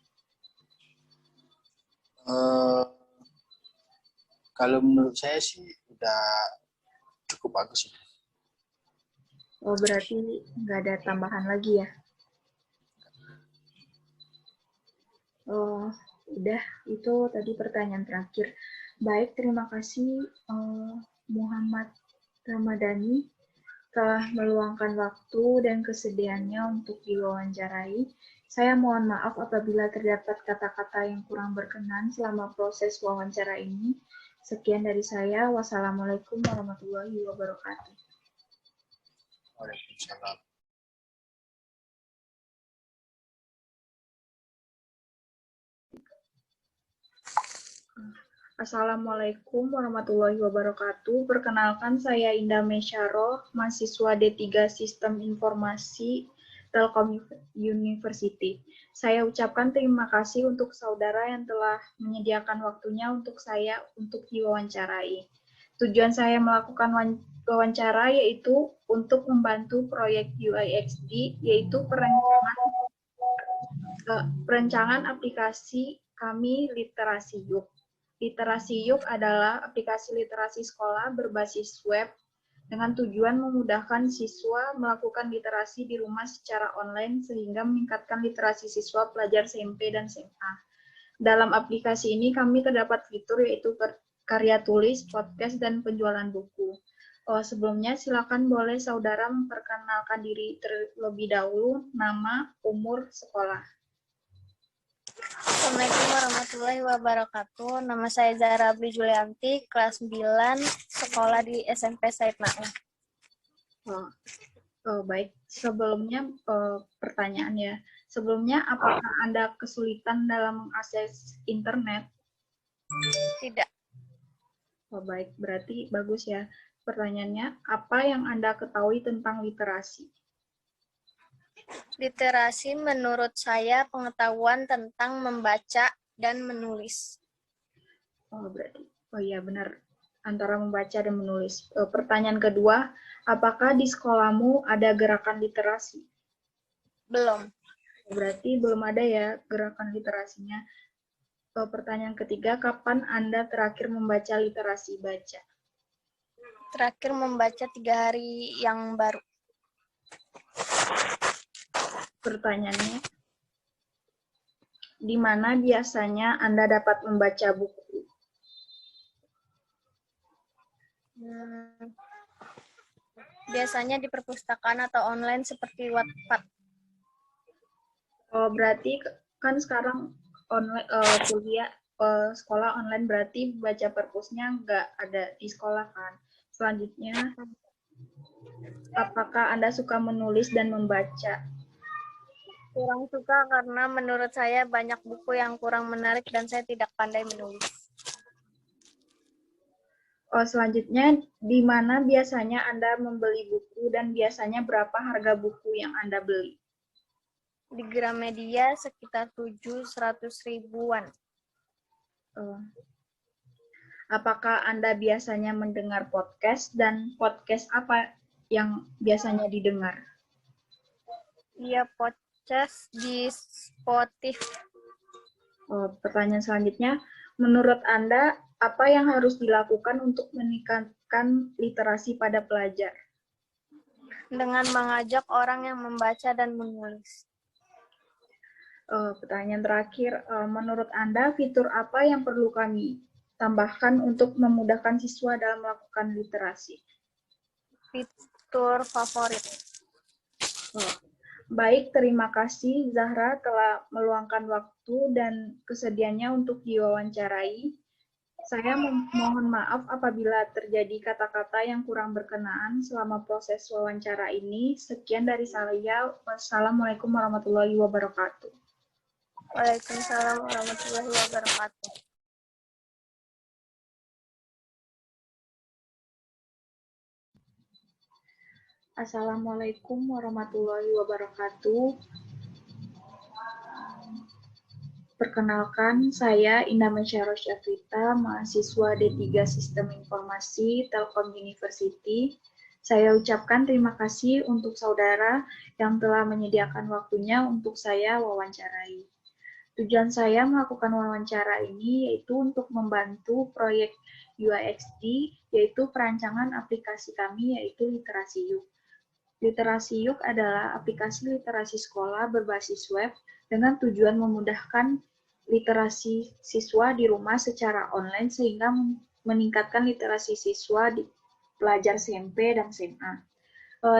Kalau menurut saya sih udah cukup bagus. Oh, berarti nggak ada tambahan lagi ya? Oh, udah, itu tadi pertanyaan terakhir. Baik, terima kasih Muhammad Ramadhani telah meluangkan waktu dan kesediaannya untuk diwawancarai. Saya mohon maaf apabila terdapat kata-kata yang kurang berkenan selama proses wawancara ini. Sekian dari saya. Wassalamualaikum warahmatullahi wabarakatuh. Waalaikumsalam. Assalamualaikum warahmatullahi wabarakatuh. Perkenalkan, saya Indah Mesyaro, mahasiswa D3 Sistem Informasi Telkom University. Saya ucapkan terima kasih untuk saudara yang telah menyediakan waktunya untuk saya untuk diwawancarai. Tujuan saya melakukan wawancara yaitu untuk membantu proyek UIXD, yaitu perencanaan aplikasi kami Literasi Yuk. Literasi Yuk adalah aplikasi literasi sekolah berbasis web dengan tujuan memudahkan siswa melakukan literasi di rumah secara online sehingga meningkatkan literasi siswa pelajar SMP dan SMA. Dalam aplikasi ini kami terdapat fitur yaitu karya tulis, podcast, dan penjualan buku. Sebelumnya silakan boleh saudara memperkenalkan diri terlebih dahulu, nama, umur, sekolah. Assalamualaikum warahmatullahi wabarakatuh. Nama saya Zahra Abri Julianti, kelas 9, sekolah di SMP Said Naim. Baik, sebelumnya pertanyaan ya. Sebelumnya, apakah Anda kesulitan dalam mengakses internet? Tidak. Baik, berarti bagus ya. Pertanyaannya, apa yang Anda ketahui tentang literasi? Literasi menurut saya pengetahuan tentang membaca dan menulis. Oh iya benar, antara membaca dan menulis. Pertanyaan kedua, apakah di sekolahmu ada gerakan literasi? Belum. Berarti belum ada ya gerakan literasinya. Pertanyaan ketiga, kapan Anda terakhir membaca literasi baca? Terakhir membaca 3 hari yang baru. Pertanyaannya, di mana biasanya Anda dapat membaca buku? Biasanya di perpustakaan atau online seperti Wattpad. Berarti kan sekarang online kuliah sekolah online, berarti baca perpusnya nggak ada di sekolah kan? Selanjutnya, apakah Anda suka menulis dan membaca? Kurang suka karena menurut saya banyak buku yang kurang menarik dan saya tidak pandai menulis. Selanjutnya, di mana biasanya Anda membeli buku dan biasanya berapa harga buku yang Anda beli? Di Gramedia sekitar 700 ribuan. Apakah Anda biasanya mendengar podcast dan podcast apa yang biasanya didengar? Iya, podcast di Spotify. Pertanyaan selanjutnya, menurut Anda apa yang harus dilakukan untuk meningkatkan literasi pada pelajar? Dengan mengajak orang yang membaca dan menulis. Pertanyaan terakhir, menurut Anda fitur apa yang perlu kami tambahkan untuk memudahkan siswa dalam melakukan literasi? Fitur favorit. Baik, terima kasih Zahra telah meluangkan waktu dan kesediaannya untuk diwawancarai. Saya mohon maaf apabila terjadi kata-kata yang kurang berkenaan selama proses wawancara ini. Sekian dari saya. Wassalamualaikum warahmatullahi wabarakatuh. Waalaikumsalam warahmatullahi wabarakatuh. Assalamualaikum warahmatullahi wabarakatuh. Perkenalkan, saya Indah Mesyarah Syafrita, mahasiswa D3 Sistem Informasi Telkom University. Saya ucapkan terima kasih untuk saudara yang telah menyediakan waktunya untuk saya wawancarai. Tujuan saya melakukan wawancara ini yaitu untuk membantu proyek UIXD, yaitu perancangan aplikasi kami, yaitu Literasi Yuk. Literasi Yuk adalah aplikasi literasi sekolah berbasis web dengan tujuan memudahkan literasi siswa di rumah secara online sehingga meningkatkan literasi siswa di pelajar SMP dan SMA.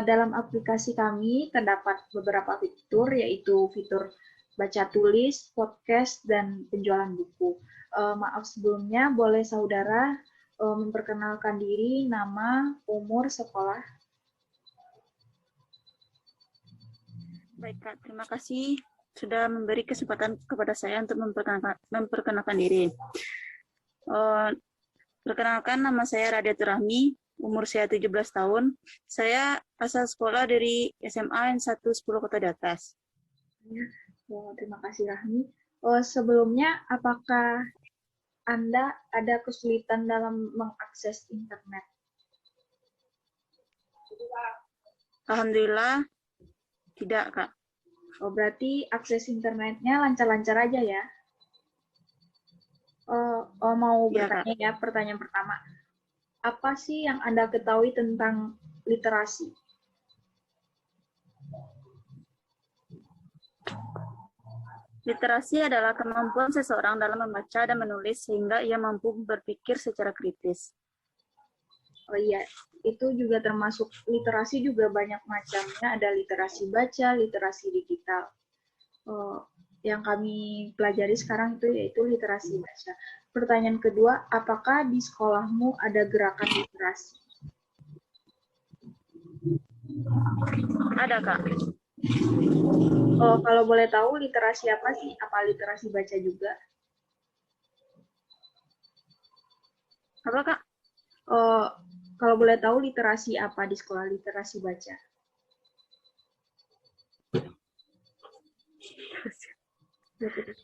Dalam aplikasi kami terdapat beberapa fitur, yaitu fitur baca tulis, podcast, dan penjualan buku. Maaf sebelumnya, boleh saudara memperkenalkan diri, nama, umur, sekolah. Baik Kak, terima kasih sudah memberi kesempatan kepada saya untuk memperkenalkan diri. Perkenalkan, nama saya Radiatul Rahmi, umur saya 17 tahun. Saya asal sekolah dari SMA N1 10 Kota di Atas. Terima kasih Rahmi. Sebelumnya, apakah Anda ada kesulitan dalam mengakses internet? Alhamdulillah, tidak, Kak. Oh, berarti akses internetnya lancar-lancar aja ya? Mau bertanya ya, pertanyaan pertama. Apa sih yang Anda ketahui tentang literasi? Literasi adalah kemampuan seseorang dalam membaca dan menulis sehingga ia mampu berpikir secara kritis. Oh iya, itu juga termasuk literasi juga banyak macamnya. Ada literasi baca, literasi digital. Yang kami pelajari sekarang itu yaitu literasi baca. Pertanyaan kedua, apakah di sekolahmu ada gerakan literasi? Ada, Kak. Kalau boleh tahu literasi apa sih? Apa literasi baca juga? Apa, Kak? Kalau boleh tahu literasi apa di sekolah literasi baca?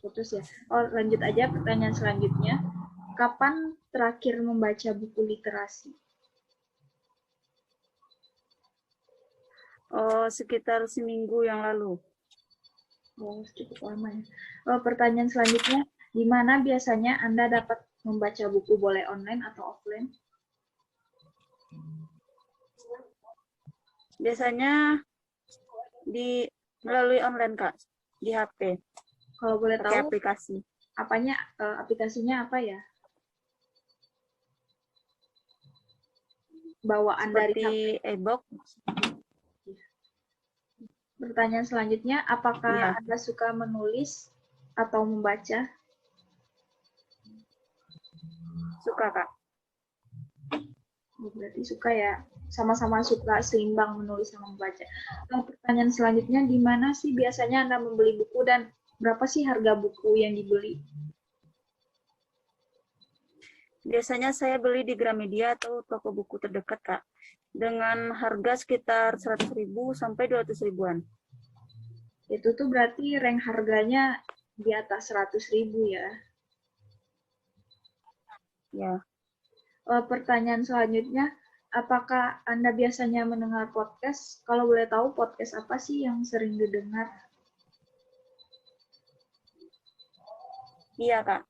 Putus ya. Lanjut aja pertanyaan selanjutnya. Kapan terakhir membaca buku literasi? Sekitar seminggu yang lalu. Cukup lama ya. Pertanyaan selanjutnya, di mana biasanya Anda dapat membaca buku, boleh online atau offline? Biasanya melalui online, Kak, di HP. Kalau boleh pakai tahu aplikasi. Aplikasinya apa ya? Bawaan dari HP. Seperti e-book. Pertanyaan selanjutnya, apakah Anda suka menulis atau membaca? Suka, Kak. Berarti suka ya, sama-sama suka, seimbang menulis sama membaca. Pertanyaan selanjutnya, di mana sih biasanya Anda membeli buku dan berapa sih harga buku yang dibeli? Biasanya saya beli di Gramedia atau toko buku terdekat, Kak, dengan harga sekitar 100.000 sampai 200.000-an. Itu tuh berarti rank harganya di atas 100.000 ya? Ya. Pertanyaan selanjutnya, apakah Anda biasanya mendengar podcast? Kalau boleh tahu, podcast apa sih yang sering didengar? Iya, Kak.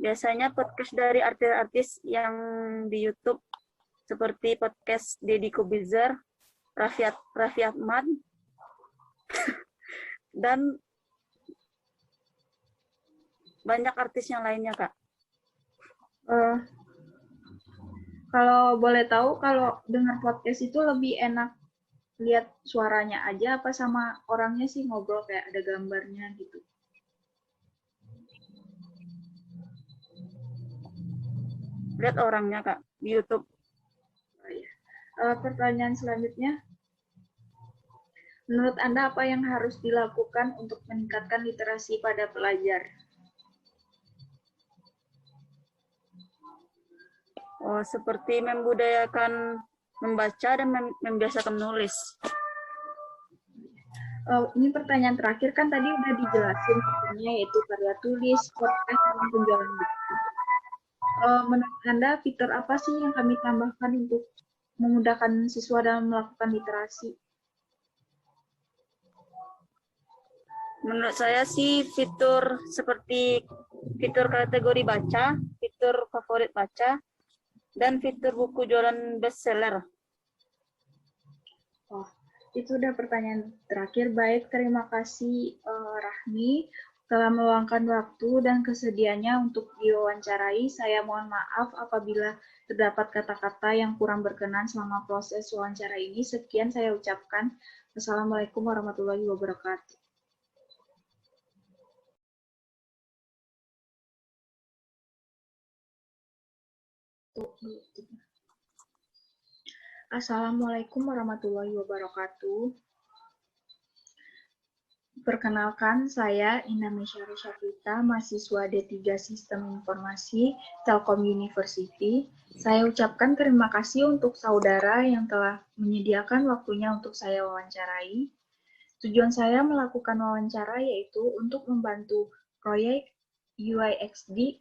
Biasanya podcast dari artis-artis yang di YouTube, seperti podcast Deddy Kobuzer, Raffi Ahmad, dan banyak artis yang lainnya, Kak. Kalau boleh tahu, kalau dengar podcast itu lebih enak lihat suaranya aja apa sama orangnya sih ngobrol kayak ada gambarnya gitu? Lihat orangnya, Kak, di YouTube. Pertanyaan selanjutnya, menurut Anda apa yang harus dilakukan untuk meningkatkan literasi pada pelajar? Seperti membudayakan membaca dan membiasakan menulis. Ini pertanyaan terakhir, kan tadi udah dijelasin sebenarnya, yaitu karya tulis, podcast, dan penjualan buku. Menurut Anda fitur apa sih yang kami tambahkan untuk memudahkan siswa dalam melakukan literasi? Menurut saya sih fitur seperti fitur kategori baca, fitur favorit baca, dan fitur buku jualan bestseller. Oh, itu udah pertanyaan terakhir. Baik, terima kasih Rahmi telah meluangkan waktu dan kesediaannya untuk diwawancarai. Saya mohon maaf apabila terdapat kata-kata yang kurang berkenan selama proses wawancara ini. Sekian saya ucapkan. Wassalamualaikum warahmatullahi wabarakatuh. Assalamualaikum warahmatullahi wabarakatuh. Perkenalkan, saya Indah Syafita, mahasiswa D3 Sistem Informasi Telkom University. Saya ucapkan terima kasih untuk saudara yang telah menyediakan waktunya untuk saya wawancarai. Tujuan saya melakukan wawancara yaitu untuk membantu proyek UIXD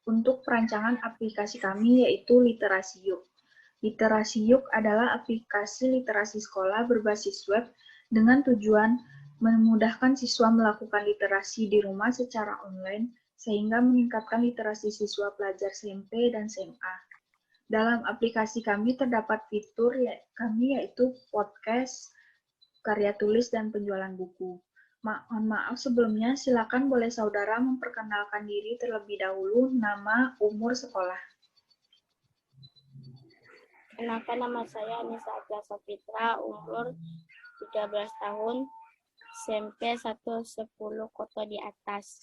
untuk perancangan aplikasi kami, yaitu Literasi Yuk. Literasi Yuk adalah aplikasi literasi sekolah berbasis web dengan tujuan memudahkan siswa melakukan literasi di rumah secara online sehingga meningkatkan literasi siswa pelajar SMP dan SMA. Dalam aplikasi kami terdapat fitur kami yaitu podcast, karya tulis, dan penjualan buku. Mohon maaf sebelumnya, silakan boleh saudara memperkenalkan diri terlebih dahulu, nama, umur, sekolah. Kenalkan, nama saya Anissa Agla Sapitra, umur 13 tahun, SMP 110 Koto di atas.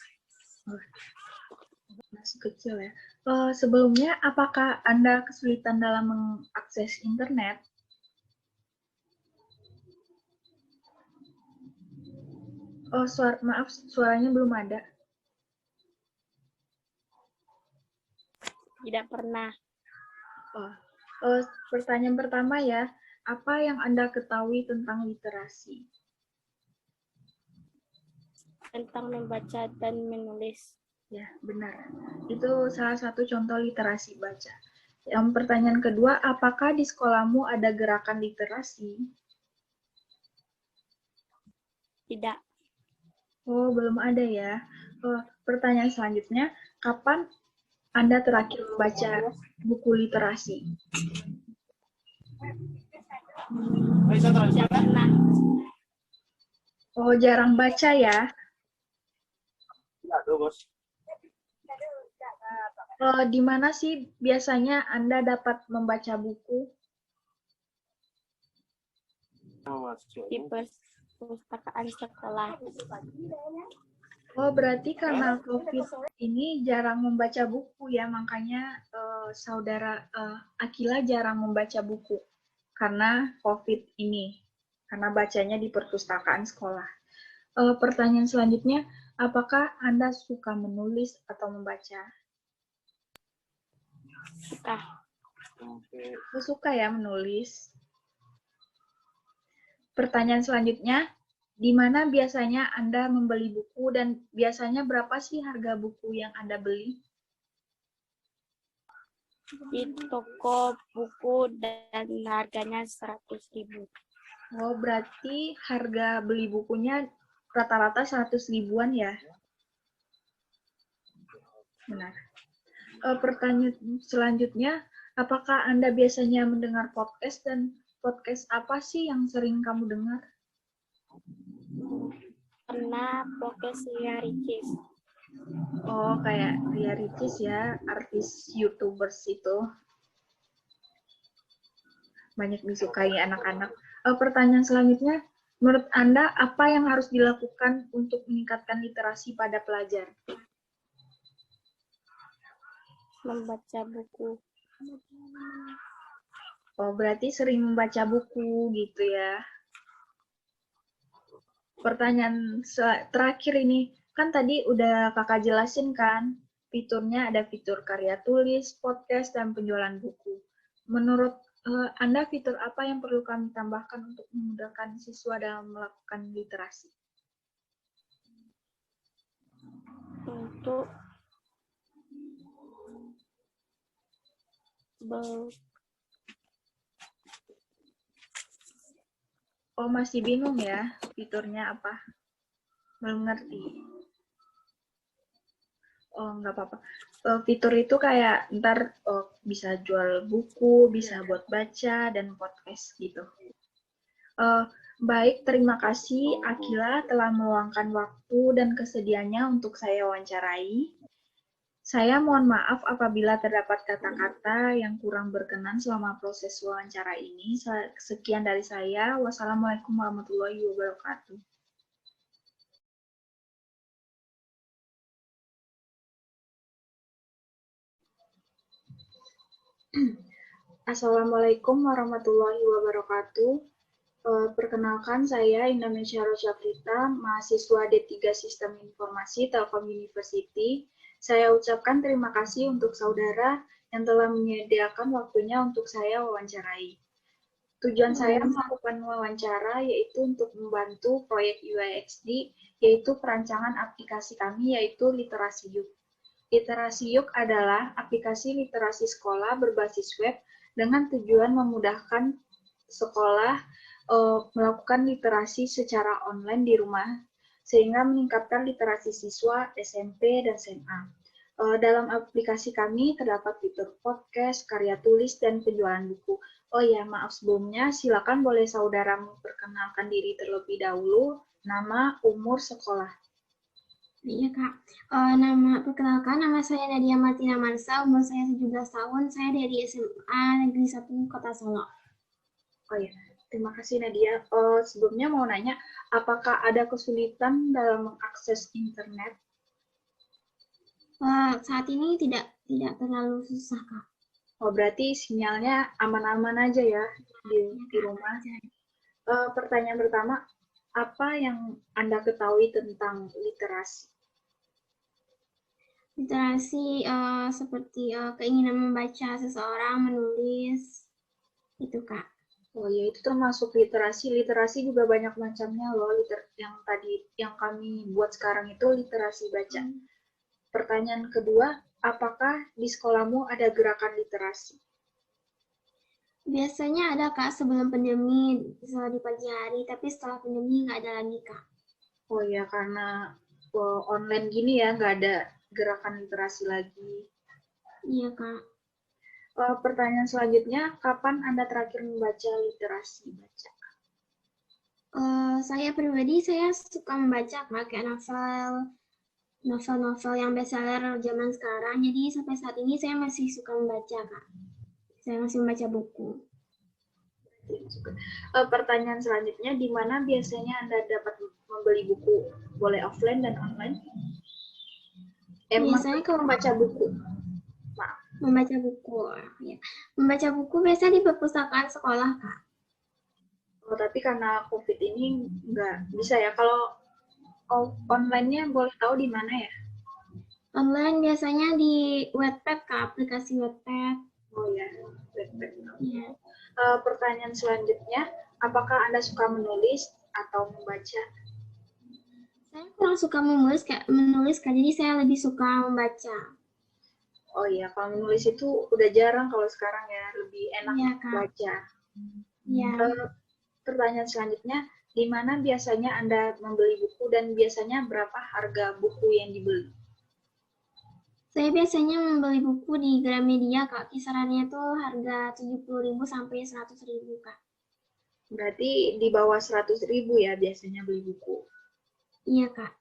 Masih kecil ya. Sebelumnya, apakah Anda kesulitan dalam mengakses internet? Maaf, suaranya belum ada. Tidak pernah. Pertanyaan pertama ya, apa yang Anda ketahui tentang literasi? Tentang membaca dan menulis. Ya, benar. Itu salah satu contoh literasi baca. Yang pertanyaan kedua, apakah di sekolahmu ada gerakan literasi? Tidak. Oh, belum ada ya. Pertanyaan selanjutnya, kapan Anda terakhir membaca buku literasi? Tidak pernah. Oh, jarang baca ya? Di mana sih biasanya Anda dapat membaca buku? Di perpustakaan sekolah. Oh, berarti karena COVID ini jarang membaca buku ya, makanya saudara Akila jarang membaca buku karena COVID ini, karena bacanya di perpustakaan sekolah. Pertanyaan selanjutnya, apakah Anda suka menulis atau membaca? Suka. Suka ya menulis. Pertanyaan selanjutnya, di mana biasanya Anda membeli buku dan biasanya berapa sih harga buku yang Anda beli? Di toko buku dan harganya 100.000. Oh, berarti harga beli bukunya rata-rata 100 ribuan ya? Benar. Pertanyaan selanjutnya, apakah Anda biasanya mendengar podcast dan podcast apa sih yang sering kamu dengar? Pernah podcast Ria Ricis. Oh, kayak Ria Ricis ya, artis YouTubers itu. Banyak disukai anak-anak. Pertanyaan selanjutnya, menurut Anda apa yang harus dilakukan untuk meningkatkan literasi pada pelajar? Membaca buku. Oh, berarti sering membaca buku gitu ya. Pertanyaan terakhir ini, kan tadi udah kakak jelasin kan, fiturnya ada fitur karya tulis, podcast, dan penjualan buku. Menurut Anda fitur apa yang perlu kami tambahkan untuk memudahkan siswa dalam melakukan literasi? Untuk Oh, masih bingung ya fiturnya apa? Belum ngerti. Oh, nggak apa-apa. Fitur itu kayak ntar bisa jual buku, bisa buat baca, dan podcast gitu. Baik, terima kasih Akila telah meluangkan waktu dan kesediaannya untuk saya wawancarai. Saya mohon maaf apabila terdapat kata-kata yang kurang berkenan selama proses wawancara ini. Sekian dari saya. Wassalamualaikum warahmatullahi wabarakatuh. Assalamualaikum warahmatullahi wabarakatuh. Perkenalkan, saya Indonesia Rosyafrita, mahasiswa D3 Sistem Informasi Telkom University. Saya ucapkan terima kasih untuk saudara yang telah menyediakan waktunya untuk saya wawancarai. Tujuan saya melakukan wawancara yaitu untuk membantu proyek UIXD, yaitu perancangan aplikasi kami, yaitu Literasi Yuk. Literasi Yuk adalah aplikasi literasi sekolah berbasis web dengan tujuan memudahkan sekolah melakukan literasi secara online di rumah, sehingga meningkatkan literasi siswa SMP dan SMA. Dalam aplikasi kami terdapat fitur podcast, karya tulis, dan penjualan buku. Oh ya, maaf sebelumnya, silakan boleh saudara memperkenalkan diri terlebih dahulu, nama, umur, sekolah. Iya Kak, perkenalkan nama saya Nadia Martina Mansa, umur saya 17 tahun, saya dari SMA Negeri 1 Kota Solo. Oh ya, terima kasih Nadia. Sebelumnya mau nanya, apakah ada kesulitan dalam mengakses internet? Saat ini tidak terlalu susah Kak. Oh, berarti sinyalnya aman-aman aja ya di rumah. Pertanyaan pertama, apa yang Anda ketahui tentang literasi? Literasi seperti keinginan membaca seseorang, menulis, itu Kak. Oh ya, itu termasuk literasi. Literasi juga banyak macamnya loh. Yang kami buat sekarang itu literasi baca. Pertanyaan kedua, apakah di sekolahmu ada gerakan literasi? Biasanya ada Kak sebelum pandemi, di pagi hari, tapi setelah pandemi nggak ada lagi Kak. Oh ya, karena online gini ya, nggak ada gerakan literasi lagi. Iya Kak. Pertanyaan selanjutnya, kapan Anda terakhir membaca literasi baca? Saya pribadi, saya suka membaca Kak, kayak novel-novel yang bestseller zaman sekarang. Jadi sampai saat ini saya masih suka membaca Kak. Saya masih membaca buku. Pertanyaan selanjutnya, di mana biasanya Anda dapat membeli buku? Boleh offline dan online? Biasanya kalau membaca buku. Maaf. Membaca buku, ya. Membaca buku biasa di perpustakaan sekolah, Kak. Oh, tapi karena COVID ini nggak bisa ya. Kalau online-nya boleh tahu di mana ya? Online biasanya di Wattpad, Kak, aplikasi Wattpad. Oh ya, Wattpad. Iya. Pertanyaan selanjutnya, apakah Anda suka menulis atau membaca? Saya kurang suka menulis, Kak, jadi saya lebih suka membaca. Oh iya, kalau menulis itu udah jarang kalau sekarang ya, lebih enak baca. Iya. Pertanyaan selanjutnya, di mana biasanya Anda membeli buku dan biasanya berapa harga buku yang dibeli? Saya biasanya membeli buku di Gramedia, Kak. Kisarannya tuh harga 70.000 sampai 100.000, Kak. Berarti di bawah 100.000 ya biasanya beli buku. Iya, Kak.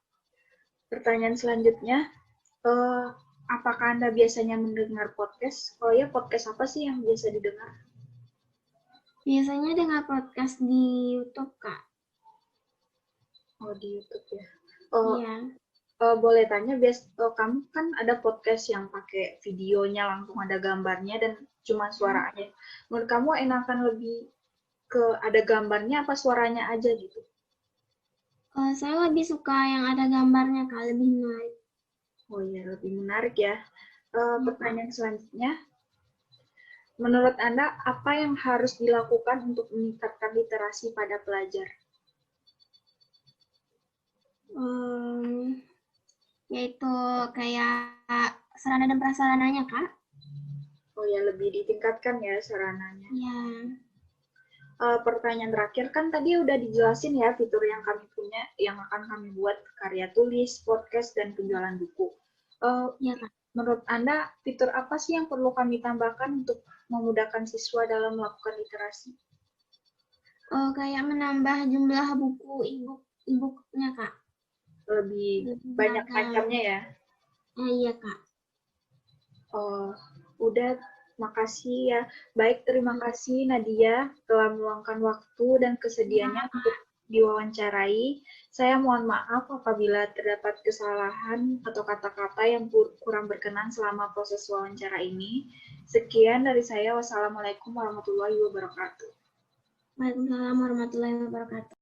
Pertanyaan selanjutnya, apakah Anda biasanya mendengar podcast? Oh ya, podcast apa sih yang biasa didengar? Biasanya dengar podcast di YouTube, Kak. Oh, di YouTube ya. Oh, Iya. boleh tanya, kamu kan ada podcast yang pakai videonya, langsung ada gambarnya dan cuma suara aja. Menurut kamu enakan lebih ke ada gambarnya apa suaranya aja gitu? Saya lebih suka yang ada gambarnya, Kak, lebih menarik. Oh iya, lebih menarik ya. Pertanyaan selanjutnya, menurut Anda apa yang harus dilakukan untuk meningkatkan literasi pada pelajar? Yaitu kayak sarana dan prasarananya, Kak. Oh ya, lebih ditingkatkan ya sarananya. Iya. Pertanyaan terakhir, kan tadi udah dijelasin ya fitur yang kami punya, yang akan kami buat karya tulis, podcast, dan penjualan buku. Iya, Kak. Menurut Anda, fitur apa sih yang perlu kami tambahkan untuk memudahkan siswa dalam melakukan literasi? Kayak menambah jumlah buku e-book-nya, Kak. Lebih banyak macamnya ya? Iya, Kak. Udah, makasih ya. Baik, terima kasih Nadia telah meluangkan waktu dan kesediaannya untuk diwawancarai. Saya mohon maaf apabila terdapat kesalahan atau kata-kata yang kurang berkenan selama proses wawancara ini. Sekian dari saya. Wassalamualaikum warahmatullahi wabarakatuh. Waalaikumsalam warahmatullahi wabarakatuh.